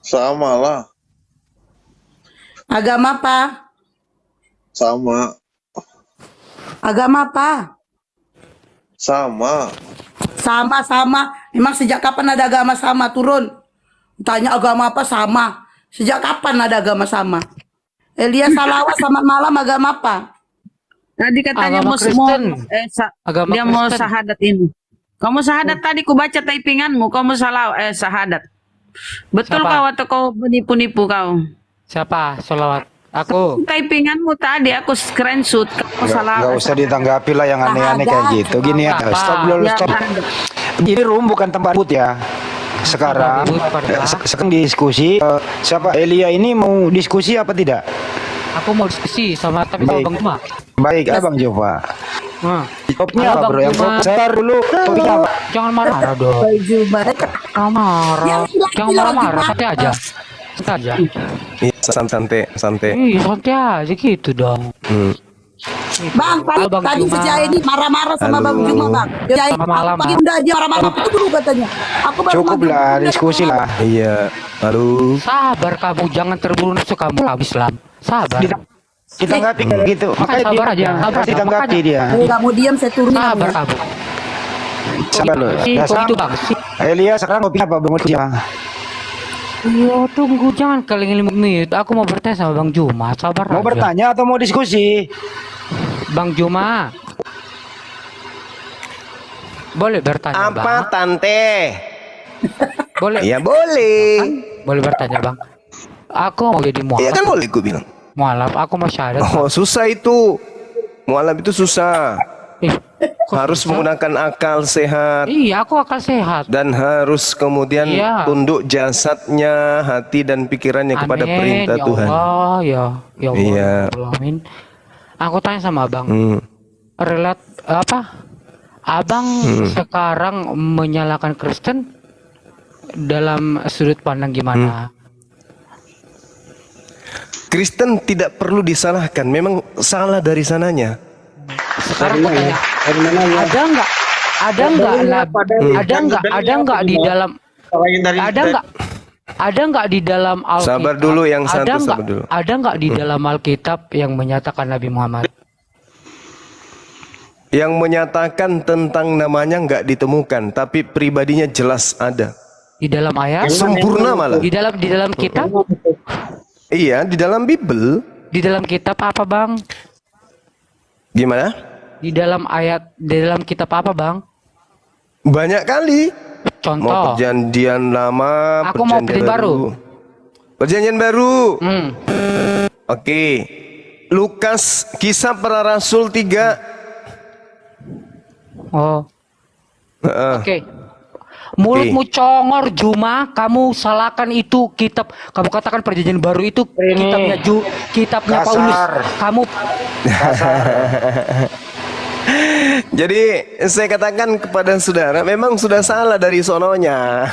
Speaker 10: Sama lah.
Speaker 3: Agama apa?
Speaker 10: Sama.
Speaker 3: Agama apa?
Speaker 10: Sama.
Speaker 3: Sama. Emang sejak kapan ada agama sama? Turun. Tanya agama apa sama? Sejak kapan ada agama sama? Elia Salawat selamat malam, agama apa?
Speaker 5: Tadi katanya
Speaker 11: Agama Kristen. Agama
Speaker 5: dia mau
Speaker 11: Kristen.
Speaker 5: syahadat ini. Kamu syahadat tadi ku baca typinganmu, kamu salah syahadat. Betul
Speaker 11: Siapa?
Speaker 5: kau atau kau penipu kau?
Speaker 11: Siapa? Solawat. Aku.
Speaker 5: Typinganmu tadi aku screenshot, kamu salah.
Speaker 1: Nggak usah ditanggapi lah yang aneh-aneh kayak gitu. Gini ya,
Speaker 11: Apa?
Speaker 1: stop dulu,
Speaker 5: Ya,
Speaker 1: stop. Ini room bukan tempat ribut ya. Sekarang sekarang diskusi. Siapa Elia ini mau diskusi apa tidak?
Speaker 11: Aku mau diskusi sama sama
Speaker 1: Baik.
Speaker 11: Bang Juma.
Speaker 1: Baik, Bang Jova.
Speaker 11: Nah,
Speaker 1: Topiknya
Speaker 11: Halo,
Speaker 1: apa
Speaker 11: Bang
Speaker 1: bro? Yang
Speaker 11: Juma.
Speaker 1: saya dulu topiknya apa?
Speaker 11: jangan marah-marah dong. Jangan marah. Jangan marah-marah, santai aja. Santai aja.
Speaker 2: Iya, santai.
Speaker 11: Ih, santai aja gitu dong.
Speaker 3: Bang,
Speaker 11: Halo, Bang
Speaker 3: tadi
Speaker 11: Juma.
Speaker 3: sejak ini marah-marah sama
Speaker 2: Halo.
Speaker 3: Bang Juma, Bang.
Speaker 11: Selamat malam,
Speaker 3: Pagi
Speaker 11: Bang.
Speaker 3: udah aja marah-marah itu dulu katanya. Aku baru
Speaker 1: Cukup
Speaker 3: masuk,
Speaker 1: lah,
Speaker 3: udah
Speaker 1: diskusi lah.
Speaker 2: Iya. Lalu
Speaker 11: Sabar kamu, jangan terburu nafsu kamu lah Islam. Sabar.
Speaker 1: Ditanggapi gitu.
Speaker 11: Makanya sabar aja. Sabar,
Speaker 1: Ditanggapi
Speaker 11: makanya.
Speaker 1: dia.
Speaker 3: Kalau kamu diam saya turunin
Speaker 11: Sabar
Speaker 3: kamu.
Speaker 11: kamu.
Speaker 1: Sabar lo.
Speaker 11: Ih, kok gitu Bang?
Speaker 1: Elia sekarang kopi apa Bang Juma?
Speaker 11: Iya, tunggu jangan kalian menit. Aku mau bertanya sama Bang Juma. Sabar
Speaker 1: Mau
Speaker 11: aja.
Speaker 1: bertanya atau mau diskusi?
Speaker 11: Bang Juma. Boleh bertanya,
Speaker 2: apa
Speaker 11: Bang?
Speaker 2: tante?
Speaker 11: Boleh.
Speaker 2: Ya boleh.
Speaker 11: Boleh bertanya, Bang. Aku mau jadi
Speaker 2: Iya
Speaker 11: mualaf.
Speaker 2: kan boleh gue bilang.
Speaker 11: Mualaf, aku mau syahadat.
Speaker 2: Oh susah itu. Mualaf itu susah.
Speaker 11: Ih, kok
Speaker 2: Harus
Speaker 11: susah?
Speaker 2: menggunakan akal sehat.
Speaker 11: Iya, aku akal sehat.
Speaker 2: Dan harus kemudian
Speaker 11: Iya.
Speaker 2: tunduk jasadnya, hati dan pikirannya kepada
Speaker 11: Amin,
Speaker 2: perintah
Speaker 11: ya
Speaker 2: Tuhan.
Speaker 11: Allah, ya Allah.
Speaker 2: Iya.
Speaker 11: Ya Allah, amin. Aku tanya sama Abang, relat apa? Abang sekarang menyalahkan Kristen dalam sudut pandang gimana?
Speaker 2: Kristen tidak perlu disalahkan, memang salah dari sananya.
Speaker 11: Sekarang aku tanya, ada nggak di dalam ada nggak di dalam Alkitab?
Speaker 2: Sabar dulu yang satu, sabar dulu.
Speaker 11: Ada nggak di dalam Alkitab yang menyatakan Nabi Muhammad?
Speaker 2: Yang menyatakan tentang namanya nggak ditemukan, tapi pribadinya jelas ada.
Speaker 11: Di dalam ayat?
Speaker 2: Sempurna malah.
Speaker 11: Di dalam kitab?
Speaker 2: Iya, di dalam Bible.
Speaker 11: Di dalam kitab apa, Bang?
Speaker 2: Gimana?
Speaker 11: Di dalam ayat, di dalam kitab apa, Bang?
Speaker 2: Banyak kali.
Speaker 11: Contoh.
Speaker 2: Mau perjanjian lama,
Speaker 11: Aku mau perjanjian baru.
Speaker 2: Perjanjian baru.
Speaker 11: Hmm.
Speaker 2: Oke. Lukas, Kisah Para Rasul 3.
Speaker 11: Oh. Oke. Mulutmu congor Juma, kamu salahkan itu kitab. Kamu katakan perjanjian baru itu kitabnya Paulus. Kamu
Speaker 2: Jadi saya katakan kepada saudara, memang sudah salah dari sononya.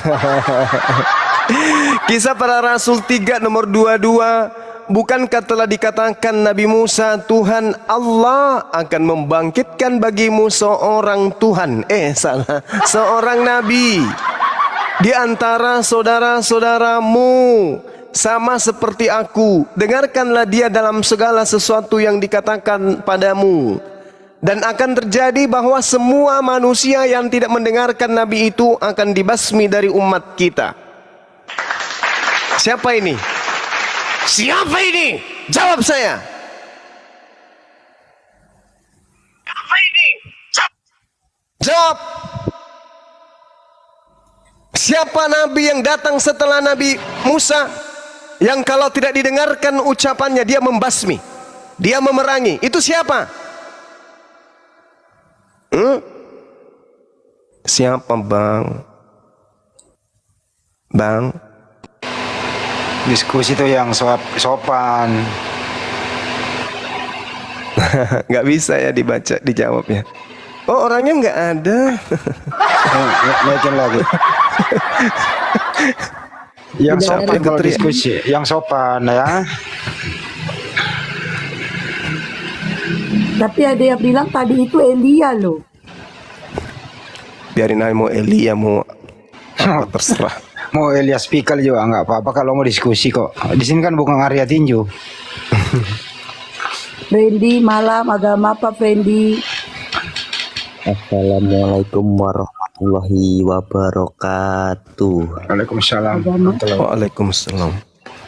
Speaker 2: Kisah Para Rasul 3 nomor 22. Bukankah telah dikatakan Nabi Musa, Tuhan Allah akan membangkitkan bagimu seorang Tuhan, seorang Nabi di antara saudara-saudaramu, sama seperti aku. Dengarkanlah dia dalam segala sesuatu yang dikatakan padamu. Dan akan terjadi bahwa semua manusia yang tidak mendengarkan Nabi itu akan dibasmi dari umat kita. Siapa ini? Siapa ini? Jawab saya. Siapa ini? Jawab. Siapa Nabi yang datang setelah Nabi Musa, yang kalau tidak didengarkan ucapannya dia membasmi, dia memerangi? Itu siapa? Siapa bang? Bang?
Speaker 1: Diskusi itu yang sopan.
Speaker 2: Nggak bisa ya dibaca, dijawabnya. Oh, orangnya nggak ada.
Speaker 1: Naikin lagi. Yang sopan kalau diskusi, yang sopan ya.
Speaker 3: Tapi ada yang bilang tadi itu Elia loh.
Speaker 2: Biarin aja, mau Elia mau apa terserah.
Speaker 1: Mau Elias Pikal juga nggak apa-apa kalau mau diskusi kok. Di sini kan bukan area tinju.
Speaker 3: Fendi, malam agama apa Fendi?
Speaker 12: Assalamualaikum warahmatullahi wabarakatuh.
Speaker 1: Waalaikumsalam.
Speaker 2: Waalaikumsalam.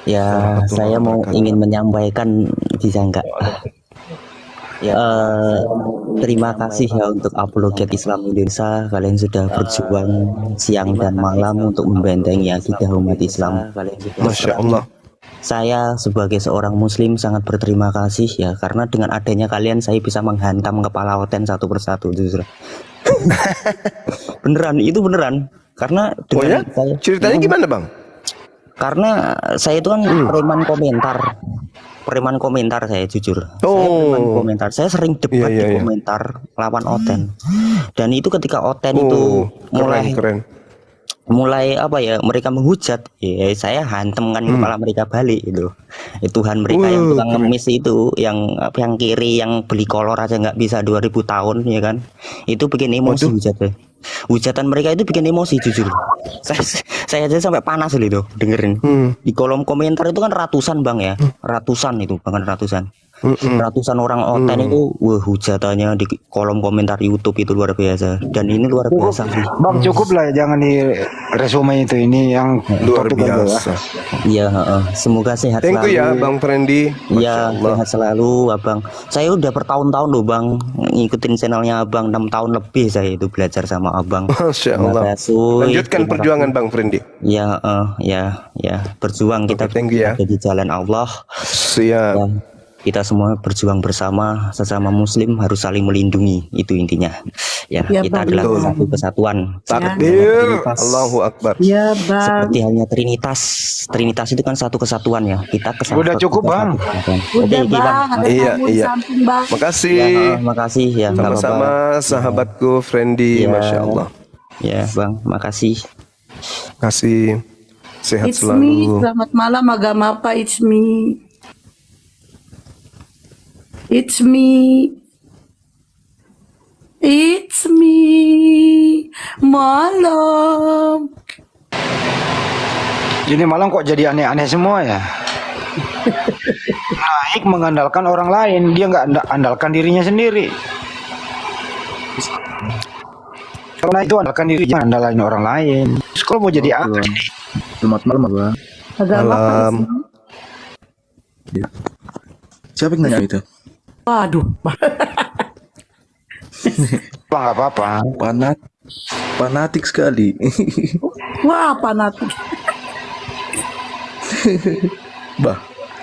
Speaker 12: Ya, saya ingin menyampaikan, bisa enggak? Ya, terima kasih ya untuk Apologet Islam Indonesia. Kalian sudah berjuang siang dan malam untuk membentengi akidah umat Islam.
Speaker 2: Masya Allah.
Speaker 12: Saya sebagai seorang muslim sangat berterima kasih ya, karena dengan adanya kalian saya bisa menghantam kepala Oten satu persatu justru. Beneran, itu beneran. Karena dengan saya,
Speaker 2: ceritanya gimana bang?
Speaker 12: Karena saya itu kan preman komentar saya jujur. Saya preman komentar. Saya sering debat di komentar lawan Oten. Dan itu ketika Oten itu mulai apa ya, mereka menghujat, ya saya hantem kan kepala mereka balik itu. Tuhan mereka yang tukang ngemis itu, yang kiri yang beli kolor aja nggak bisa 2000 tahun ya kan. Itu bikin emosi hujatan mereka itu bikin emosi jujur. Saya aja sampai panas loh itu dengerin. Di kolom komentar itu kan ratusan bang ya, ratusan itu bahkan ratusan orang Oten itu, hujatannya di kolom komentar YouTube itu luar biasa. Dan ini luar biasa sih.
Speaker 1: Bang cukup lah, jangan di resume itu, ini yang
Speaker 2: luar biasa.
Speaker 12: Iya, semoga sehat
Speaker 2: Thank
Speaker 12: selalu.
Speaker 2: you ya Bang Fendi.
Speaker 12: Iya, sehat selalu Abang. Saya udah bertahun-tahun loh Bang ngikutin channelnya Abang, 6 tahun lebih saya itu belajar sama Abang.
Speaker 2: Masya Allah. Lanjutkan perjuangan Bang Fendi.
Speaker 12: Ya, berjuang kita di jalan Allah.
Speaker 2: Siap.
Speaker 12: Ya, kita semua berjuang bersama, sesama muslim harus saling melindungi, itu intinya. Ya, kita adalah satu kesatuan.
Speaker 2: Takbir, Allahu Akbar.
Speaker 3: Ya bang.
Speaker 12: Seperti halnya Trinitas. Trinitas itu kan satu kesatuan ya. Kita kesatuan.
Speaker 1: Udah cukup bang.
Speaker 3: Udah bang.
Speaker 2: Iya.
Speaker 3: Bang.
Speaker 2: Makasih.
Speaker 12: Ya, makasih ya.
Speaker 2: Sama-sama sahabatku Fendi, Masya Allah.
Speaker 12: Ya bang, makasih.
Speaker 2: Kasih. Sehat
Speaker 3: It's
Speaker 2: selalu.
Speaker 3: me. Selamat malam, agama apa? It's me. It's me. It's me. Malam.
Speaker 1: Ini malam kok jadi aneh-aneh semua ya. Naik mengandalkan orang lain, dia nggak andalkan dirinya sendiri. Kalau naik itu andalkan diri, jangan andalkan orang lain. Terus kalau mau jadi apa?
Speaker 10: Selamat malam, Bang.
Speaker 3: Agama apa?
Speaker 10: Siapa yang nanya itu?
Speaker 3: Waduh.
Speaker 1: Nggak apa-apa.
Speaker 10: Panat. Fanatik sekali.
Speaker 3: Wah, fanatik.
Speaker 10: Bah,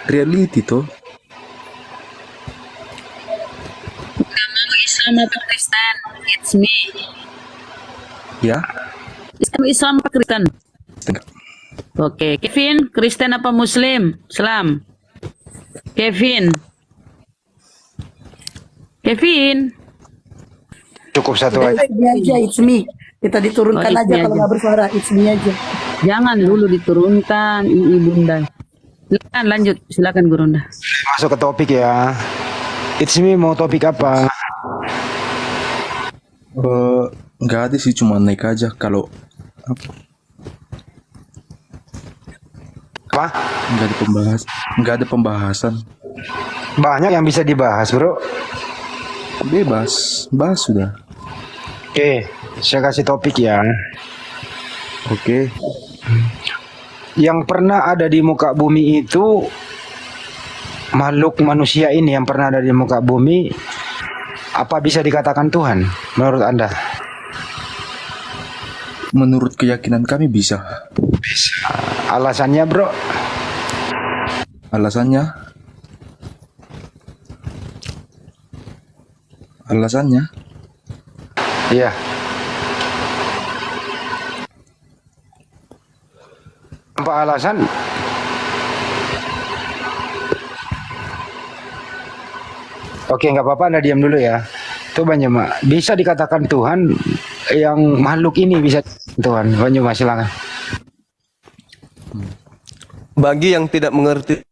Speaker 10: reality toh.
Speaker 5: Islam apa Kristen? It's me.
Speaker 10: Ya.
Speaker 5: Islam apa Kristen?
Speaker 10: Enggak.
Speaker 5: Oke, Kevin, Kristen apa Muslim? Islam. Kevin.
Speaker 1: Cukup satu
Speaker 3: Udah,
Speaker 1: aja.
Speaker 3: it's me aja, it's me. Kita diturunkan
Speaker 5: Oh, it's
Speaker 3: aja
Speaker 5: me
Speaker 3: kalau
Speaker 5: aja.
Speaker 3: nggak bersuara, it's me aja.
Speaker 5: Jangan dulu diturunkan, Bunda. Silakan lanjut, silakan Gurunda.
Speaker 1: Masuk ke topik ya. It's me mau topik apa?
Speaker 10: Nggak ada sih, cuma naik aja kalau
Speaker 1: Apa?
Speaker 10: nggak ada pembahasan.
Speaker 1: Banyak yang bisa dibahas, bro.
Speaker 10: Bebas, bahas sudah.
Speaker 1: Oke, saya kasih topik ya.
Speaker 10: Oke.
Speaker 1: Yang pernah ada di muka bumi itu, makhluk manusia ini yang pernah ada di muka bumi, apa bisa dikatakan Tuhan menurut Anda?
Speaker 10: Menurut keyakinan kami bisa.
Speaker 1: Alasannya, bro?
Speaker 10: Alasannya
Speaker 1: Iya. Apa alasan? Oke, nggak apa-apa, Anda diam dulu ya. Coba Banyuma, bisa dikatakan Tuhan yang makhluk ini bisa Tuhan. Banyuma, silakan.
Speaker 2: Bagi yang tidak mengerti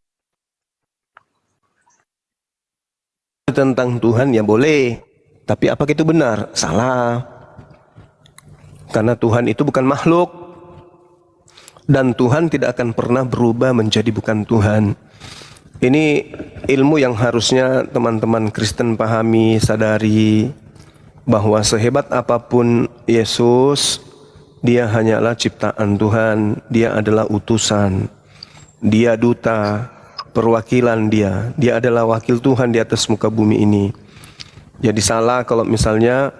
Speaker 2: tentang Tuhan ya boleh, tapi apakah itu benar? Salah. Karena Tuhan itu bukan makhluk, dan Tuhan tidak akan pernah berubah menjadi bukan Tuhan. Ini ilmu yang harusnya teman-teman Kristen pahami, sadari bahwa sehebat apapun Yesus, dia hanyalah ciptaan Tuhan, dia adalah utusan, dia duta, perwakilan dia adalah wakil Tuhan di atas muka bumi ini. Jadi salah kalau misalnya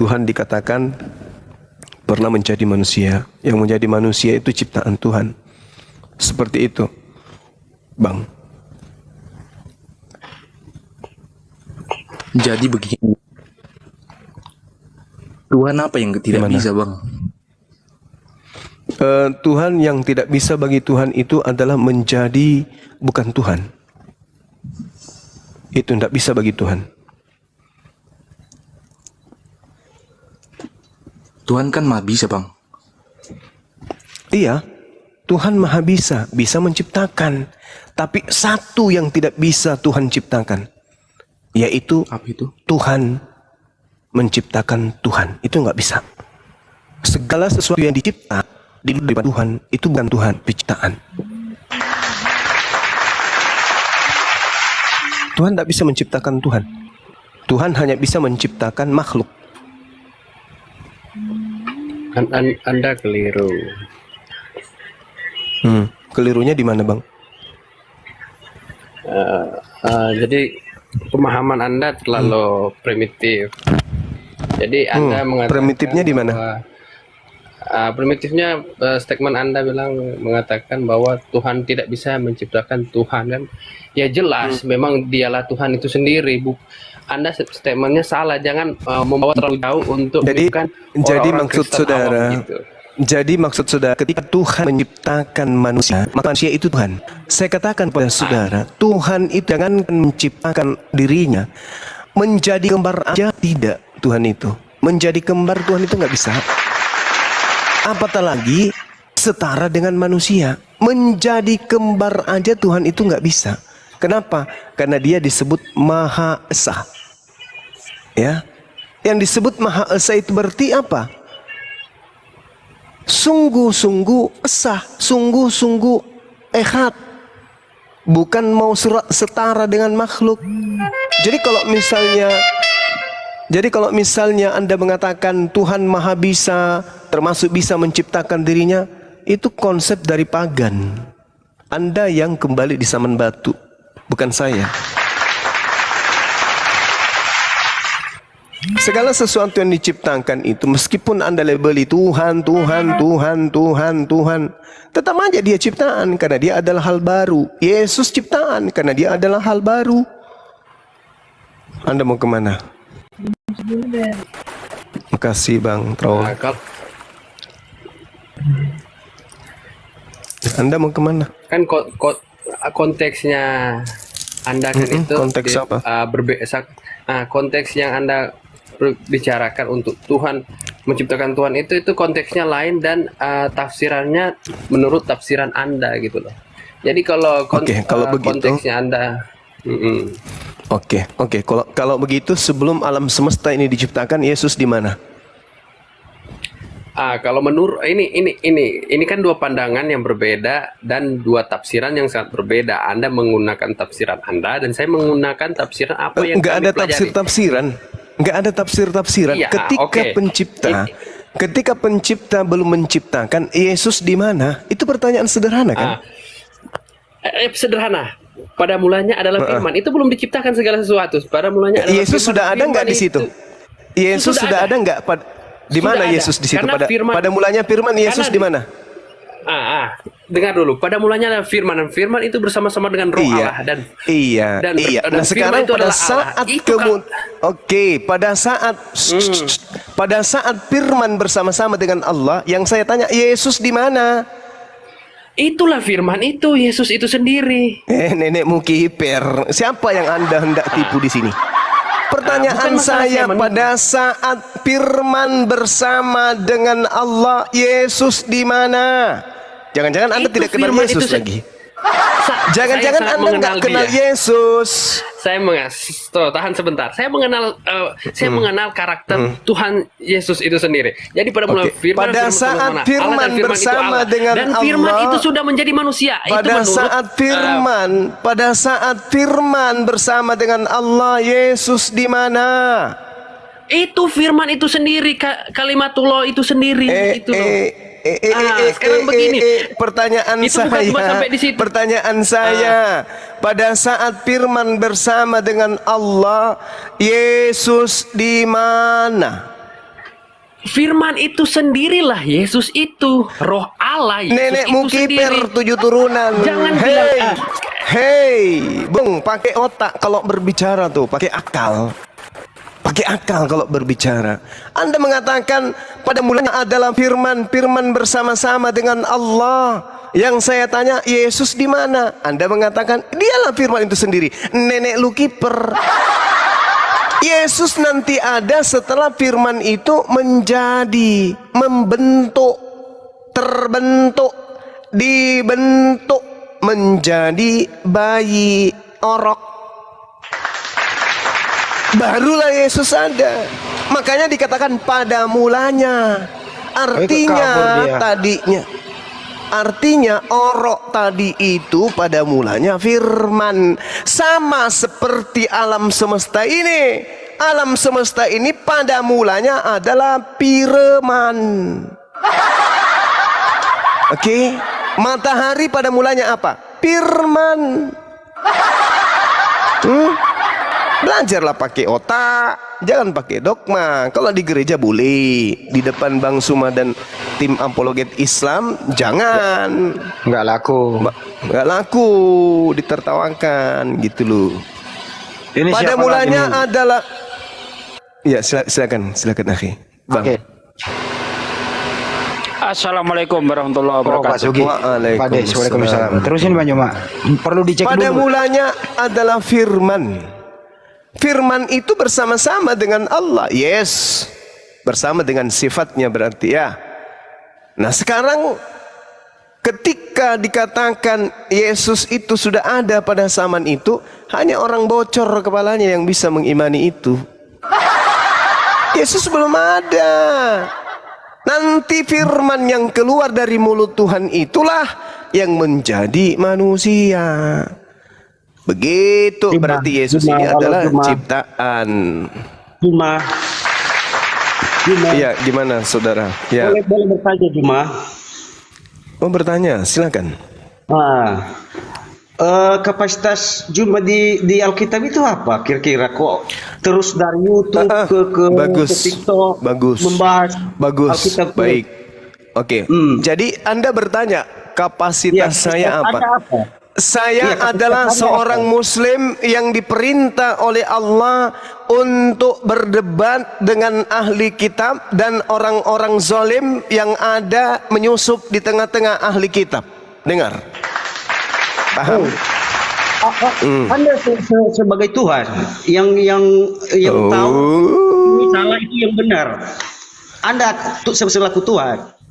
Speaker 2: Tuhan dikatakan pernah menjadi manusia. Yang menjadi manusia itu ciptaan Tuhan. Seperti itu, Bang.
Speaker 10: jadi begini. Tuhan apa yang tidak
Speaker 2: Gimana?
Speaker 10: bisa, Bang?
Speaker 2: Tuhan yang tidak bisa bagi Tuhan itu adalah menjadi bukan Tuhan. Itu tidak bisa bagi Tuhan.
Speaker 10: Tuhan kan maha bisa, Bang.
Speaker 2: Iya, Tuhan maha bisa, bisa menciptakan. Tapi satu yang tidak bisa Tuhan ciptakan, yaitu
Speaker 10: Apa itu?
Speaker 2: Tuhan menciptakan Tuhan. Itu nggak bisa. Segala sesuatu yang dicipta di luar daripada Tuhan itu bukan Tuhan, penciptaan. Tuhan tidak bisa menciptakan Tuhan. Tuhan hanya bisa menciptakan makhluk.
Speaker 13: Anda keliru.
Speaker 2: Kelirunya di mana, Bang?
Speaker 13: Jadi pemahaman Anda terlalu primitif. Jadi Anda mengatakan
Speaker 2: primitifnya di mana?
Speaker 13: bahwa, primitifnya statement Anda mengatakan bahwa Tuhan tidak bisa menciptakan Tuhan kan? Ya jelas, memang dialah Tuhan itu sendiri. Anda statementnya salah. Jangan membawa terlalu jauh untuk
Speaker 2: Jadi
Speaker 13: orang-orang
Speaker 2: maksud
Speaker 13: Kristen
Speaker 2: saudara,
Speaker 13: awam gitu.
Speaker 2: jadi maksud saudara ketika Tuhan menciptakan manusia, maka manusia itu Tuhan. Saya katakan pada saudara, Tuhan itu jangan menciptakan dirinya menjadi kembar aja, tidak. Tuhan itu menjadi kembar, Tuhan itu nggak bisa. Apatah lagi setara dengan manusia, menjadi kembar aja Tuhan itu nggak bisa. Kenapa? Karena dia disebut Maha Esa. Ya, yang disebut Maha Esa itu berarti apa? Sungguh-sungguh esa, sungguh-sungguh ehad, bukan mau setara dengan makhluk. Jadi kalau misalnya Anda mengatakan Tuhan Maha Bisa, termasuk bisa menciptakan dirinya, itu konsep dari pagan. Anda yang kembali di zaman batu, bukan saya. Segala sesuatu yang diciptakan itu, meskipun Anda labeli Tuhan, tetap aja dia ciptaan karena dia adalah hal baru. Yesus ciptaan karena dia adalah hal baru. Anda mau kemana? Makasih Bang Tro. Anda mau kemana?
Speaker 13: Kan konteksnya Anda kan itu
Speaker 2: konteks apa?
Speaker 13: berbeda. Konteks yang Anda bicarakan untuk Tuhan menciptakan Tuhan itu konteksnya lain dan tafsirannya menurut tafsiran Anda gitu loh. Jadi kalau
Speaker 2: kalau begitu,
Speaker 13: konteksnya Anda
Speaker 2: Oke. Kalau begitu sebelum alam semesta ini diciptakan, Yesus di mana?
Speaker 13: Kalau menurut ini kan dua pandangan yang berbeda dan dua tafsiran yang sangat berbeda. Anda menggunakan tafsiran Anda dan saya menggunakan tafsiran apa yang
Speaker 2: nggak ada tafsir-tafsiran. Nggak ada tafsir-tafsiran.
Speaker 13: Iya,
Speaker 2: Ketika pencipta belum menciptakan, Yesus di mana? Itu pertanyaan sederhana kan?
Speaker 13: Sederhana. Pada mulanya adalah firman. Itu belum diciptakan segala sesuatu. Pada mulanya adalah
Speaker 2: Yesus
Speaker 13: firman.
Speaker 2: sudah ada nggak di situ? Yesus sudah ada nggak? Di mana Yesus di situ? Pada mulanya firman, Yesus di mana?
Speaker 13: Dengar dulu. Pada mulanya adalah firman, dan firman itu bersama-sama dengan Roh Allah dan
Speaker 2: Nah sekarang pada saat pada saat firman bersama-sama dengan Allah, yang saya tanya, Yesus di mana?
Speaker 13: Itulah firman itu, Yesus itu sendiri.
Speaker 2: Nenekmu kiper. Siapa yang Anda hendak tipu di sini? Pertanyaan saya, pada saat firman bersama dengan Allah, Yesus di mana? Jangan-jangan Anda tidak kenal Yesus lagi. Jangan-jangan Anda nggak kenal Yesus.
Speaker 13: Saya tahan sebentar. Saya mengenal karakter Tuhan Yesus itu sendiri. Jadi pada mulai firman
Speaker 2: pada saat firman bersama dengan
Speaker 13: dan
Speaker 2: Allah,
Speaker 13: firman itu sudah menjadi manusia.
Speaker 2: Pada saat firman bersama dengan Allah, Yesus di mana?
Speaker 13: Itu firman itu sendiri, kalimatullah itu sendiri. Sekarang begini,
Speaker 2: pertanyaan saya, pada saat firman bersama dengan Allah, Yesus di mana?
Speaker 13: Firman itu sendirilah Yesus itu, Roh Allah Yesus
Speaker 2: Nenekmu
Speaker 13: itu sendiri.
Speaker 2: 7 turunan.
Speaker 13: Jangan bilang
Speaker 2: Bung, pakai otak kalau berbicara tuh, pakai akal. Pakai akal kalau berbicara. Anda mengatakan pada mulanya adalah firman bersama-sama dengan Allah. Yang saya tanya, Yesus di mana? Anda mengatakan dialah firman itu sendiri. Nenek lu kiper. Yesus nanti ada setelah firman itu menjadi, membentuk, terbentuk, dibentuk menjadi bayi orok. Barulah Yesus ada. Makanya dikatakan pada mulanya. Artinya orok tadi itu pada mulanya firman. Sama seperti alam semesta ini. Alam semesta ini pada mulanya adalah firman. Oke. Matahari pada mulanya apa? Firman. Belajarlah pakai otak, jangan pakai dogma. Kalau di gereja boleh, di depan Bang Suma dan tim apologet Islam jangan.
Speaker 1: Nggak laku,
Speaker 2: ditertawakan gitu loh.
Speaker 1: Ini
Speaker 2: pada mulanya adalah, ya silakan akhi. Bang.
Speaker 1: Oke.
Speaker 6: Assalamualaikum warahmatullahi wabarakatuh.
Speaker 2: Waalaikumsalam.
Speaker 1: Terusin Bang Juma. Perlu dicek
Speaker 2: pada
Speaker 1: dulu.
Speaker 2: mulanya adalah firman. Firman itu bersama-sama dengan Allah. Yes. Bersama dengan sifatnya berarti ya. Nah sekarang ketika dikatakan Yesus itu sudah ada pada zaman itu, hanya orang bocor kepalanya yang bisa mengimani itu. Yesus belum ada. Nanti firman yang keluar dari mulut Tuhan itulah yang menjadi manusia. Begitu berarti Yesus ini adalah ciptaan. Iya, gimana saudara? Ya.
Speaker 14: Boleh bertanya Juma?
Speaker 2: Mau bertanya, silakan.
Speaker 14: kapasitas jumlah di Alkitab itu apa kira-kira, kok terus dari YouTube ke
Speaker 2: bagus,
Speaker 14: TikTok
Speaker 2: bagus,
Speaker 14: membahas
Speaker 2: bagus,
Speaker 14: Alkitab?
Speaker 2: baik, oke. Jadi Anda bertanya kapasitas saya apa? Saya adalah seorang Muslim yang diperintah oleh Allah untuk berdebat dengan ahli kitab dan orang-orang zalim yang ada menyusup di tengah-tengah ahli kitab. Dengar. Paham?
Speaker 14: Anda sebagai Tuhan yang tahu ini salah itu yang benar. Anda selaku Tuhan.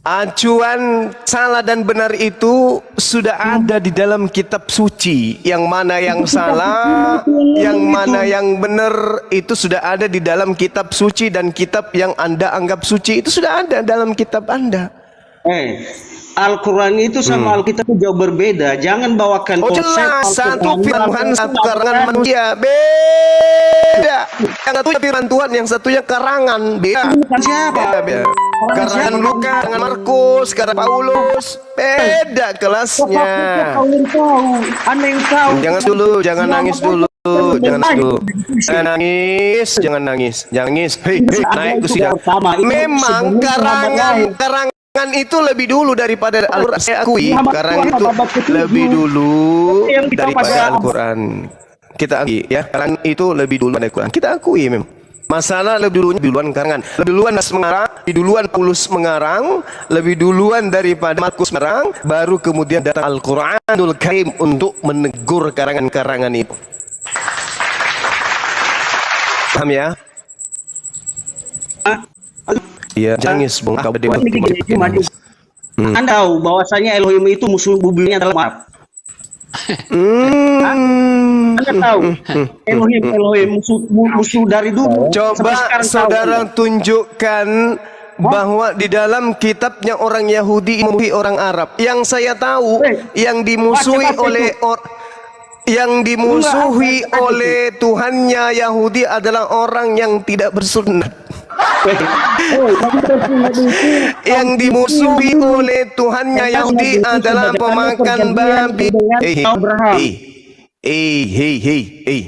Speaker 2: Acuan salah dan benar itu sudah ada di dalam kitab suci. Yang mana yang salah, yang mana yang benar itu sudah ada di dalam kitab suci, dan kitab yang Anda anggap suci itu sudah ada dalam kitab Anda.
Speaker 14: Al-Quran itu sama Alkitab itu jauh berbeda. Jangan bawakan konsep
Speaker 2: jelas, satu firman Tuhan, satu karangan manusia. Beda. Yang satunya firman Tuhan, yang satunya karangan. Beda. Beda. Karangan Lukas, karangan Markus, karangan Paulus. Beda kelasnya.
Speaker 14: Anda yang tahu.
Speaker 2: Jangan dulu, jangan nangis dulu. Jangan dulu. Jangan nangis, jangan nangis. Jangan nangis. Hei, naik ke sidang. Memang karangan itu lebih dulu daripada Al-Quran. Saya akui karangan itu lebih dulu daripada Al-Quran. Kita akui ya, karangan itu lebih dulu daripada Al-Quran. Kita akui memang. Masalah lebih duluan karangan. Lebih duluan Nas mengarang, lebih duluan Paulus mengarang, lebih duluan daripada Markus mengarang, baru kemudian datang Al-Quranul Karim untuk menegur karangan-karangan itu. Paham ya? Iya, jangis bung.
Speaker 14: Anda tahu bahwasanya Elohim itu musuh bubulnya dalam Arab. Anda tahu Elohim musuh dari dulu.
Speaker 2: Coba saudara tunjukkan bahwa di dalam kitabnya orang Yahudi memusuhi orang Arab. Yang saya tahu yang dimusuhi oleh Tuhannya Yahudi adalah orang yang tidak bersunat. Yang dimusuhi oleh Tuhannya Yahudi adalah pemakan babi.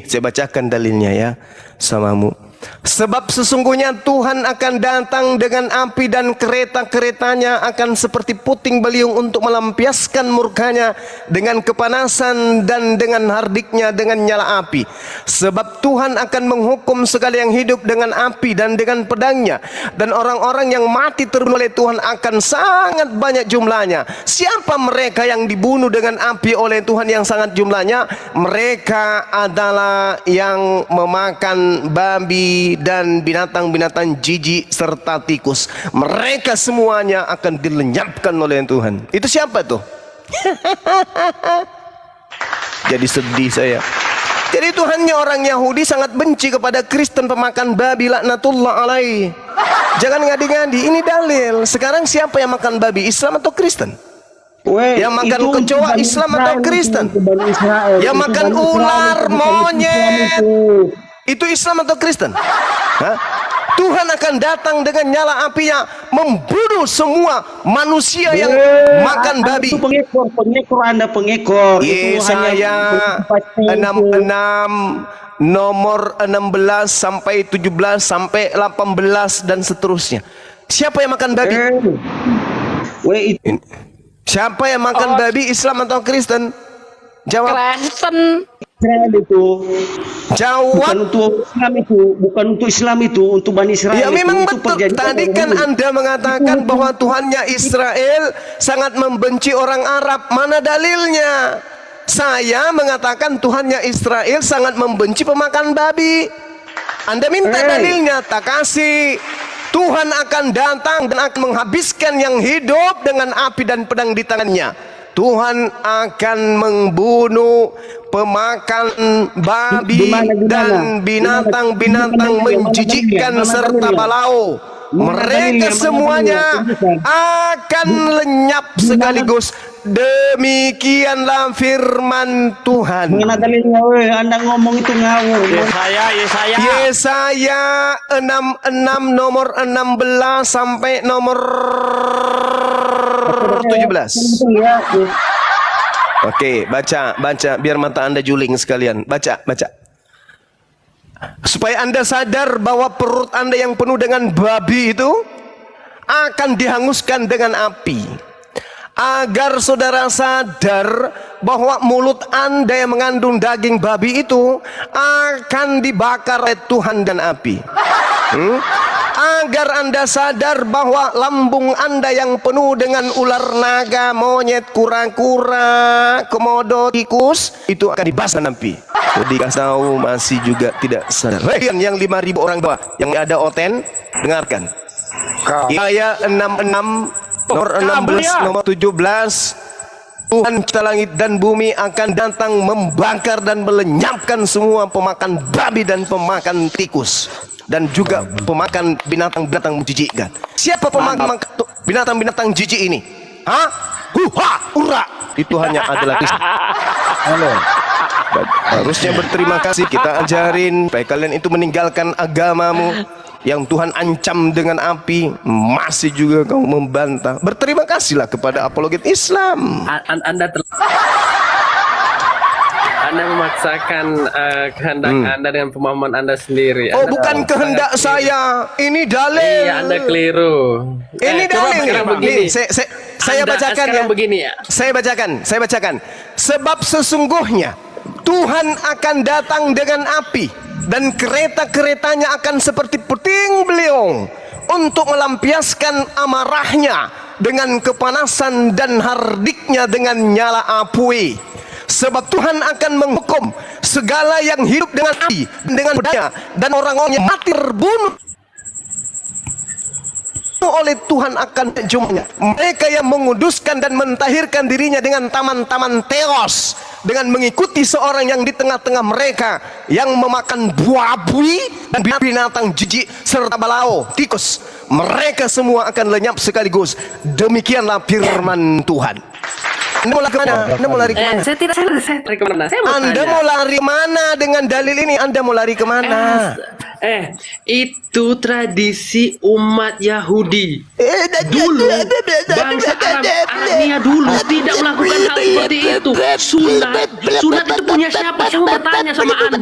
Speaker 2: Saya bacakan dalilnya ya samamu. Sebab sesungguhnya Tuhan akan datang dengan api, dan kereta-keretanya akan seperti puting beliung untuk melampiaskan murkanya dengan kepanasan, dan dengan hardiknya dengan nyala api. Sebab Tuhan akan menghukum segala yang hidup dengan api dan dengan pedangnya, dan orang-orang yang mati terbunuh oleh Tuhan akan sangat banyak jumlahnya. Siapa mereka yang dibunuh dengan api oleh Tuhan yang sangat jumlahnya? Mereka adalah yang memakan babi dan binatang-binatang jijik serta tikus. Mereka semuanya akan dilenyapkan oleh Tuhan. Itu siapa tuh? Jadi sedih saya. Jadi Tuhannya orang Yahudi sangat benci kepada Kristen pemakan babi, laknatullah alaih. Jangan ngadi-ngadi, ini dalil. Sekarang siapa yang makan babi, Islam atau Kristen? Yang makan kecoa, Islam atau Kristen? Yang makan ular, monyet, itu Islam atau Kristen? Tuhan akan datang dengan nyala apinya membunuh semua manusia yang makan babi.
Speaker 14: Itu pengekor Anda pengekor.
Speaker 2: Yesaya 66 nomor 16 sampai 17 sampai 18 dan seterusnya. Siapa yang makan babi? Siapa yang makan babi, Islam atau Kristen? Jawab.
Speaker 5: Kristen.
Speaker 14: Israel itu.
Speaker 2: Jawab.
Speaker 14: Bukan untuk Islam itu, untuk Bani Israel.
Speaker 2: Ya memang
Speaker 14: itu
Speaker 2: betul. Tadi kan Anda mengatakan bahwa Tuhannya Israel sangat membenci orang Arab. Mana dalilnya? Saya mengatakan Tuhannya Israel sangat membenci pemakan babi. Anda minta dalilnya, tak kasih. Tuhan akan datang dan akan menghabiskan yang hidup dengan api dan pedang di tangannya. Tuhan akan membunuh pemakan babi dan binatang-binatang menjijikkan serta balau. Mereka semuanya akan lenyap sekaligus. Demikianlah firman Tuhan.
Speaker 14: Mana dalilnya? Anda ngomong itu ngawur.
Speaker 2: Yesaya 66 nomor 16 sampai nomor 17. Oke, baca biar mata Anda juling sekalian. Baca. Supaya Anda sadar bahwa perut Anda yang penuh dengan babi itu akan dihanguskan dengan api. Agar saudara sadar bahwa mulut Anda yang mengandung daging babi itu akan dibakar oleh Tuhan dan api. Agar Anda sadar bahwa lambung Anda yang penuh dengan ular naga, monyet, kura-kura, komodo, tikus itu akan dibasah api. Jadi kasau masih juga tidak sadar. Yang 5.000 orang bawah yang ada oten, dengarkan. Ayat 66 nomor 16, nomor 17. Tuhan cipta langit dan bumi akan datang membakar dan melenyapkan semua pemakan babi dan pemakan tikus dan juga pemakan binatang-binatang menjijikkan. Siapa pemakan binatang-binatang jijik ini? Ura. Itu hanya adalah Kristus. Halo. Harusnya berterima kasih, kita ajarin supaya kalian itu meninggalkan agamamu yang Tuhan ancam dengan api, masih juga kau membantah. Berterima kasihlah kepada apologet Islam.
Speaker 13: Anda memaksakan kehendak Anda dengan pemahaman Anda sendiri.
Speaker 2: Oh, bukan kehendak saya. Ini dalil.
Speaker 13: Iya, Anda keliru.
Speaker 2: Ini dalil. Nih, saya bacakan ya.
Speaker 13: Begini ya.
Speaker 2: Saya bacakan. Sebab sesungguhnya Tuhan akan datang dengan api, dan kereta-keretanya akan seperti puting beliung untuk melampiaskan amarahnya dengan kepanasan dan hardiknya dengan nyala api. Sebab Tuhan akan menghukum segala yang hidup dengan api, dengan pedangnya, dan orang-orang yang mati terbunuh oleh Tuhan akan jumlahnya. Mereka yang menguduskan dan mentahirkan dirinya dengan taman-taman teos, dengan mengikuti seorang yang di tengah-tengah mereka yang memakan buah bui dan binatang jijik serta balao, tikus. Mereka semua akan lenyap sekaligus. Demikianlah firman Tuhan. Anda mau lari kemana? Anda mau lari kemana?
Speaker 13: Saya lari kemana?
Speaker 2: Anda mau lari mana dengan dalil ini? Anda mau lari kemana?
Speaker 13: Itu tradisi umat Yahudi. Dulu bangsa Arabia dulu tidak melakukan hal seperti itu. Sunat itu punya siapa? Saya mau bertanya sama Anda.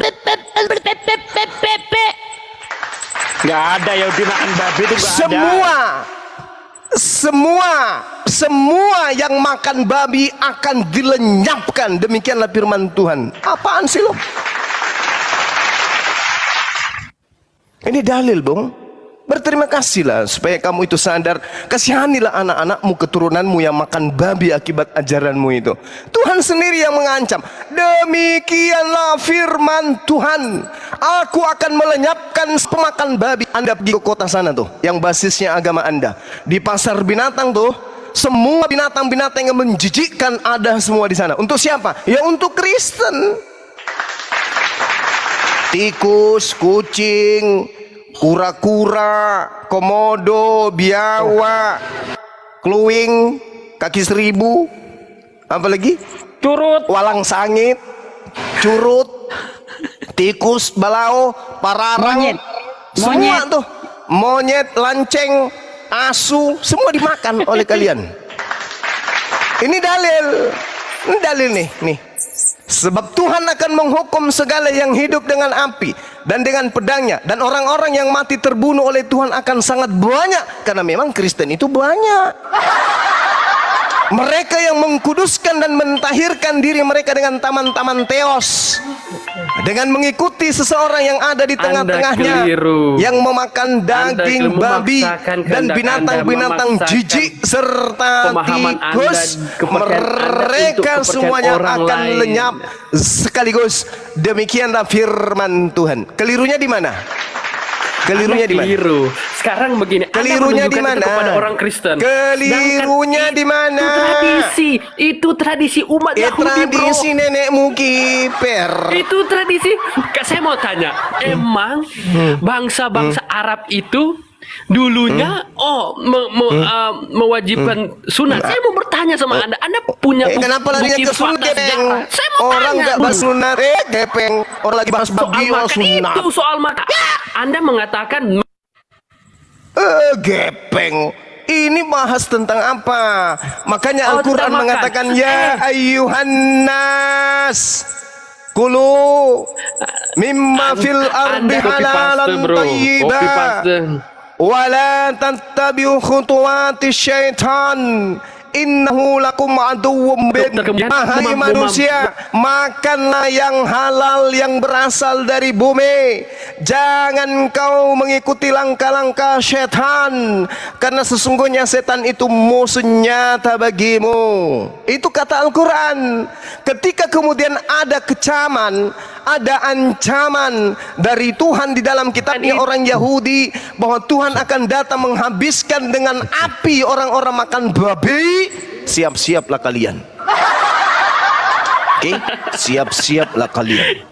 Speaker 6: Nggak ada Yahudi makan babi itu nggak ada.
Speaker 2: Semua yang makan babi akan dilenyapkan. Demikianlah firman Tuhan. Apaan sih lo? Ini dalil, Bung. Berterima kasihlah supaya kamu itu sadar. Kasihanilah anak-anakmu, keturunanmu yang makan babi akibat ajaranmu itu. Tuhan sendiri yang mengancam. Demikianlah firman Tuhan. Aku akan melenyapkan pemakan babi. Anda pergi ke kota sana tuh, yang basisnya agama Anda. Di pasar binatang tuh, semua binatang-binatang yang menjijikkan ada semua di sana. Untuk siapa? Ya untuk Kristen. Tikus, kucing, kura-kura, komodo, biawak, kluwing, kaki seribu, apa lagi?
Speaker 6: Curut,
Speaker 2: walang sangit, curut, tikus, balao, pararang, semua tuh, monyet, lanceng, asu, semua dimakan oleh kalian. Ini dalil nih. Sebab Tuhan akan menghukum segala yang hidup dengan api dan dengan pedangnya, dan orang-orang yang mati terbunuh oleh Tuhan akan sangat banyak, karena memang Kristen itu banyak. Mereka yang mengkuduskan dan mentahirkan diri mereka dengan taman-taman teos, dengan mengikuti seseorang yang ada di tengah-tengahnya, yang memakan daging babi dan binatang-binatang jijik serta tikus. Mereka semuanya akan lenyap sekaligus. Demikianlah firman Tuhan. Kelirunya di mana? Kelirunya di mana?
Speaker 13: Sekarang begini,
Speaker 2: kelirunya di mana?
Speaker 13: Kepada orang Kristen.
Speaker 2: Kelirunya di mana?
Speaker 13: Itu tradisi umat Yahudi, bro.
Speaker 2: Tradisi nenekmu kiper.
Speaker 13: Itu tradisi. Saya mau tanya, emang bangsa-bangsa Arab itu dulunya mewajibkan sunat? Saya mau bertanya sama Anda. Anda punya
Speaker 2: kenapa larinya ke sunat?
Speaker 13: Saya mau
Speaker 2: orang nggak bahas sunat, gepeng. Orang lagi bahas babi sunat.
Speaker 13: Itu soal mata. Anda mengatakan
Speaker 2: gepeng. Ini bahas tentang apa? Makanya
Speaker 13: Oh,
Speaker 2: Al-Quran
Speaker 13: tentang makan.
Speaker 2: mengatakan ya ayyuhan nas kulu mimma fil ardi halalan thayyiban wala tattabi'u khutuwati syaitan innahu lakum aduwwum mubin. Wahai manusia, makanlah yang halal yang berasal dari bumi. Jangan kau mengikuti langkah-langkah setan, karena sesungguhnya setan itu musuh nyata bagimu. Itu kata Al-Quran. Ketika kemudian ada kecaman, ada ancaman dari Tuhan di dalam kitabnya orang Yahudi bahwa Tuhan akan datang menghabiskan dengan api orang-orang makan babi, siap-siaplah kalian. Oke, siap-siaplah kalian.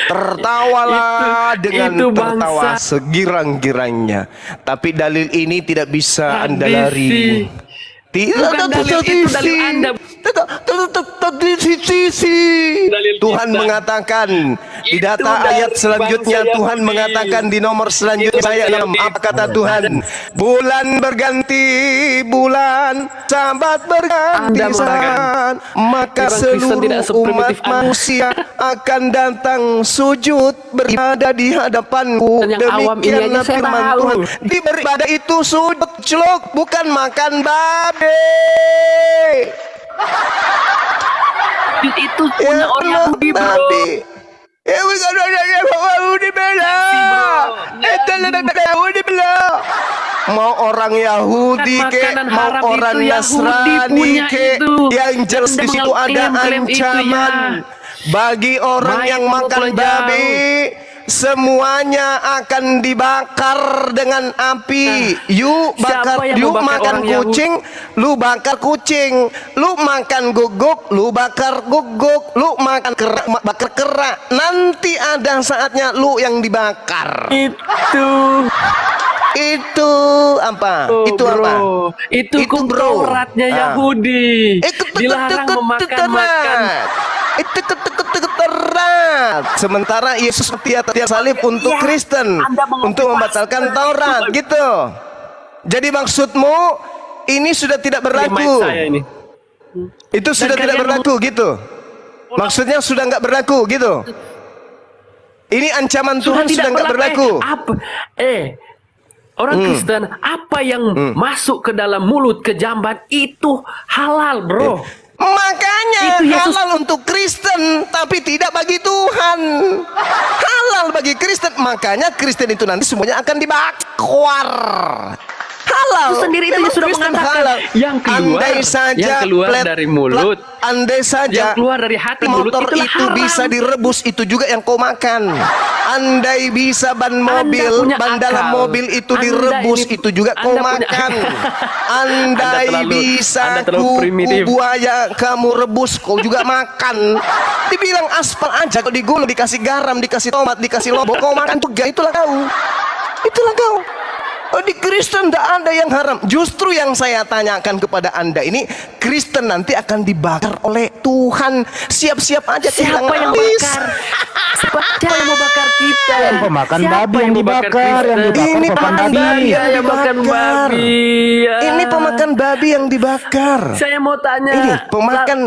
Speaker 2: Tertawalah dengan tertawa segirang-girangnya. Tapi dalil ini tidak bisa Anda lari. Tidak, Tuhan mengatakan di data ayat selanjutnya, Tuhan mengatakan di nomor selanjutnya saya apa kata Tuhan? Bulan berganti bulan, sahabat berganti sahabat, maka seluruh umat manusia akan datang sujud beribadah di hadapanku. Demikianlah firman Tuhan. Di beribadah itu sujud celuk, bukan makan babi.
Speaker 13: Itu punya orang Yahudi, bro.
Speaker 2: Ya bukan orang Yahudi bela. Itu Yahudi bela. Mau orang Yahudi ke, mau orang Nasrani ke, yang jelas di situ ada ancaman bagi orang yang makan babi. Semuanya akan dibakar dengan api. Yuk bakar, yuk makan kucing, lu bakar kucing. Lu makan guguk, lu bakar guguk. Lu makan kerak, bakar kerak. Nanti ada saatnya lu yang dibakar. Itu apa? Itu
Speaker 13: bro,
Speaker 2: apa?
Speaker 13: Itu Tauratnya Yahudi. Dilarang memakan.
Speaker 2: Itu keterat. Sementara Yesus mati atas salib untuk Kristen, untuk membatalkan Taurat, gitu. Jadi maksudmu ini sudah tidak berlaku? Itu sudah tidak berlaku, gitu. Maksudnya sudah nggak berlaku, gitu. Ini ancaman Tuhan sudah nggak berlaku.
Speaker 13: Orang Kristen, apa yang masuk ke dalam mulut ke jamban itu halal, bro.
Speaker 2: Makanya halal untuk Kristen, tapi tidak bagi Tuhan. Halal bagi Kristen, makanya Kristen itu nanti semuanya akan dibakar. Halal.
Speaker 13: Itu sendiri itu sudah mengatakan halal. Yang keluar,
Speaker 2: andai saja
Speaker 13: yang keluar dari mulut,
Speaker 2: andai saja
Speaker 13: yang keluar dari hati mulut
Speaker 2: motor itu
Speaker 13: haram.
Speaker 2: bisa direbus, itu juga yang kau makan. Andai bisa ban mobil, ban dalam mobil itu direbus, itu juga kau makan. Andai bisa kuku buaya kamu rebus, kau juga makan. Dibilang aspal aja, kalau digulung, dikasih garam, dikasih tomat, dikasih lombok, kau makan juga. Itulah kau. Itulah kau. Oh, di Kristen tidak ada yang haram. Justru yang saya tanyakan kepada Anda ini, Kristen nanti akan dibakar oleh Tuhan. Siap-siap aja.
Speaker 13: Siapa yang bakar? Siapa yang mau bakar kita?
Speaker 1: Pemakan babi yang dibakar,
Speaker 2: ini
Speaker 1: pemakan babi
Speaker 13: yang makan babi.
Speaker 2: Ini pemakan babi yang dibakar.
Speaker 13: Saya mau tanya,
Speaker 2: ini pemakan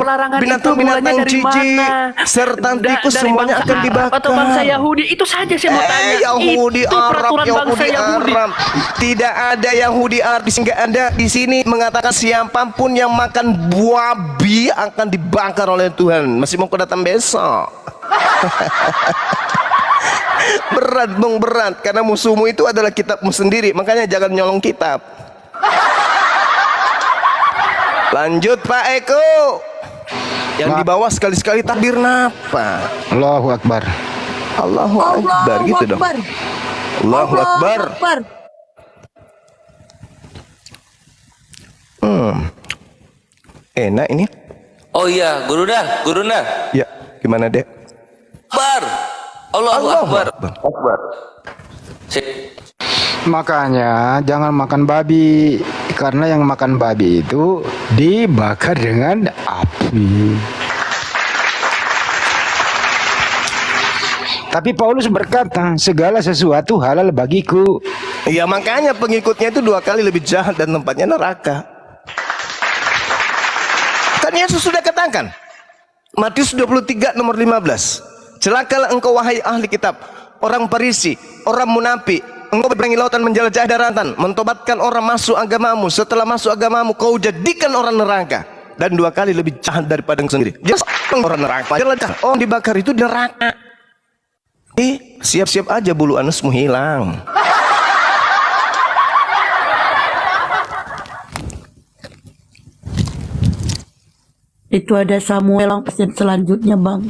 Speaker 2: binatang-binatang jijik serta tikus semuanya akan dibakar.
Speaker 13: Atau bangsa Yahudi? Itu saja saya mau tanya.
Speaker 2: Yahudi
Speaker 13: itu
Speaker 2: Arab,
Speaker 13: peraturan bangsa Yahudi.
Speaker 2: Arab. Tidak ada Yahudi Arab di sini. Anda di sini mengatakan siapapun yang makan babi akan dibakar oleh Tuhan. Masih mau datang besok. Berat bang, berat, karena musuhmu itu adalah kitabmu sendiri. Makanya jangan nyolong kitab. Lanjut Pak Eko. Yang di bawah sekali-sekali takbir napa?
Speaker 1: Allahu Akbar.
Speaker 2: Allahu Akbar, gitu dong. Allahu Akbar. Enak ini.
Speaker 15: Oh iya, Guru dah.
Speaker 2: Ya, gimana Dek?
Speaker 15: Akbar. Allahu Akbar.
Speaker 1: Makanya jangan makan babi, karena yang makan babi itu dibakar dengan api. Tapi Paulus berkata, segala sesuatu halal bagiku,
Speaker 2: Iya, makanya pengikutnya itu 2 kali lebih jahat dan tempatnya neraka. Kan Yesus sudah katakan, Matius 23 nomor 15, celakalah engkau wahai ahli kitab, orang Farisi, orang munafik, engkau berperang lautan menjelajah daratan, mentobatkan orang masuk agamamu, setelah masuk agamamu kau jadikan orang neraka, dan 2 kali lebih jahat daripada engkau sendiri. Jadi orang neraka, orang dibakar itu di neraka. Siap-siap aja bulu anusmu hilang.
Speaker 3: Itu ada Samuel selanjutnya, Bang.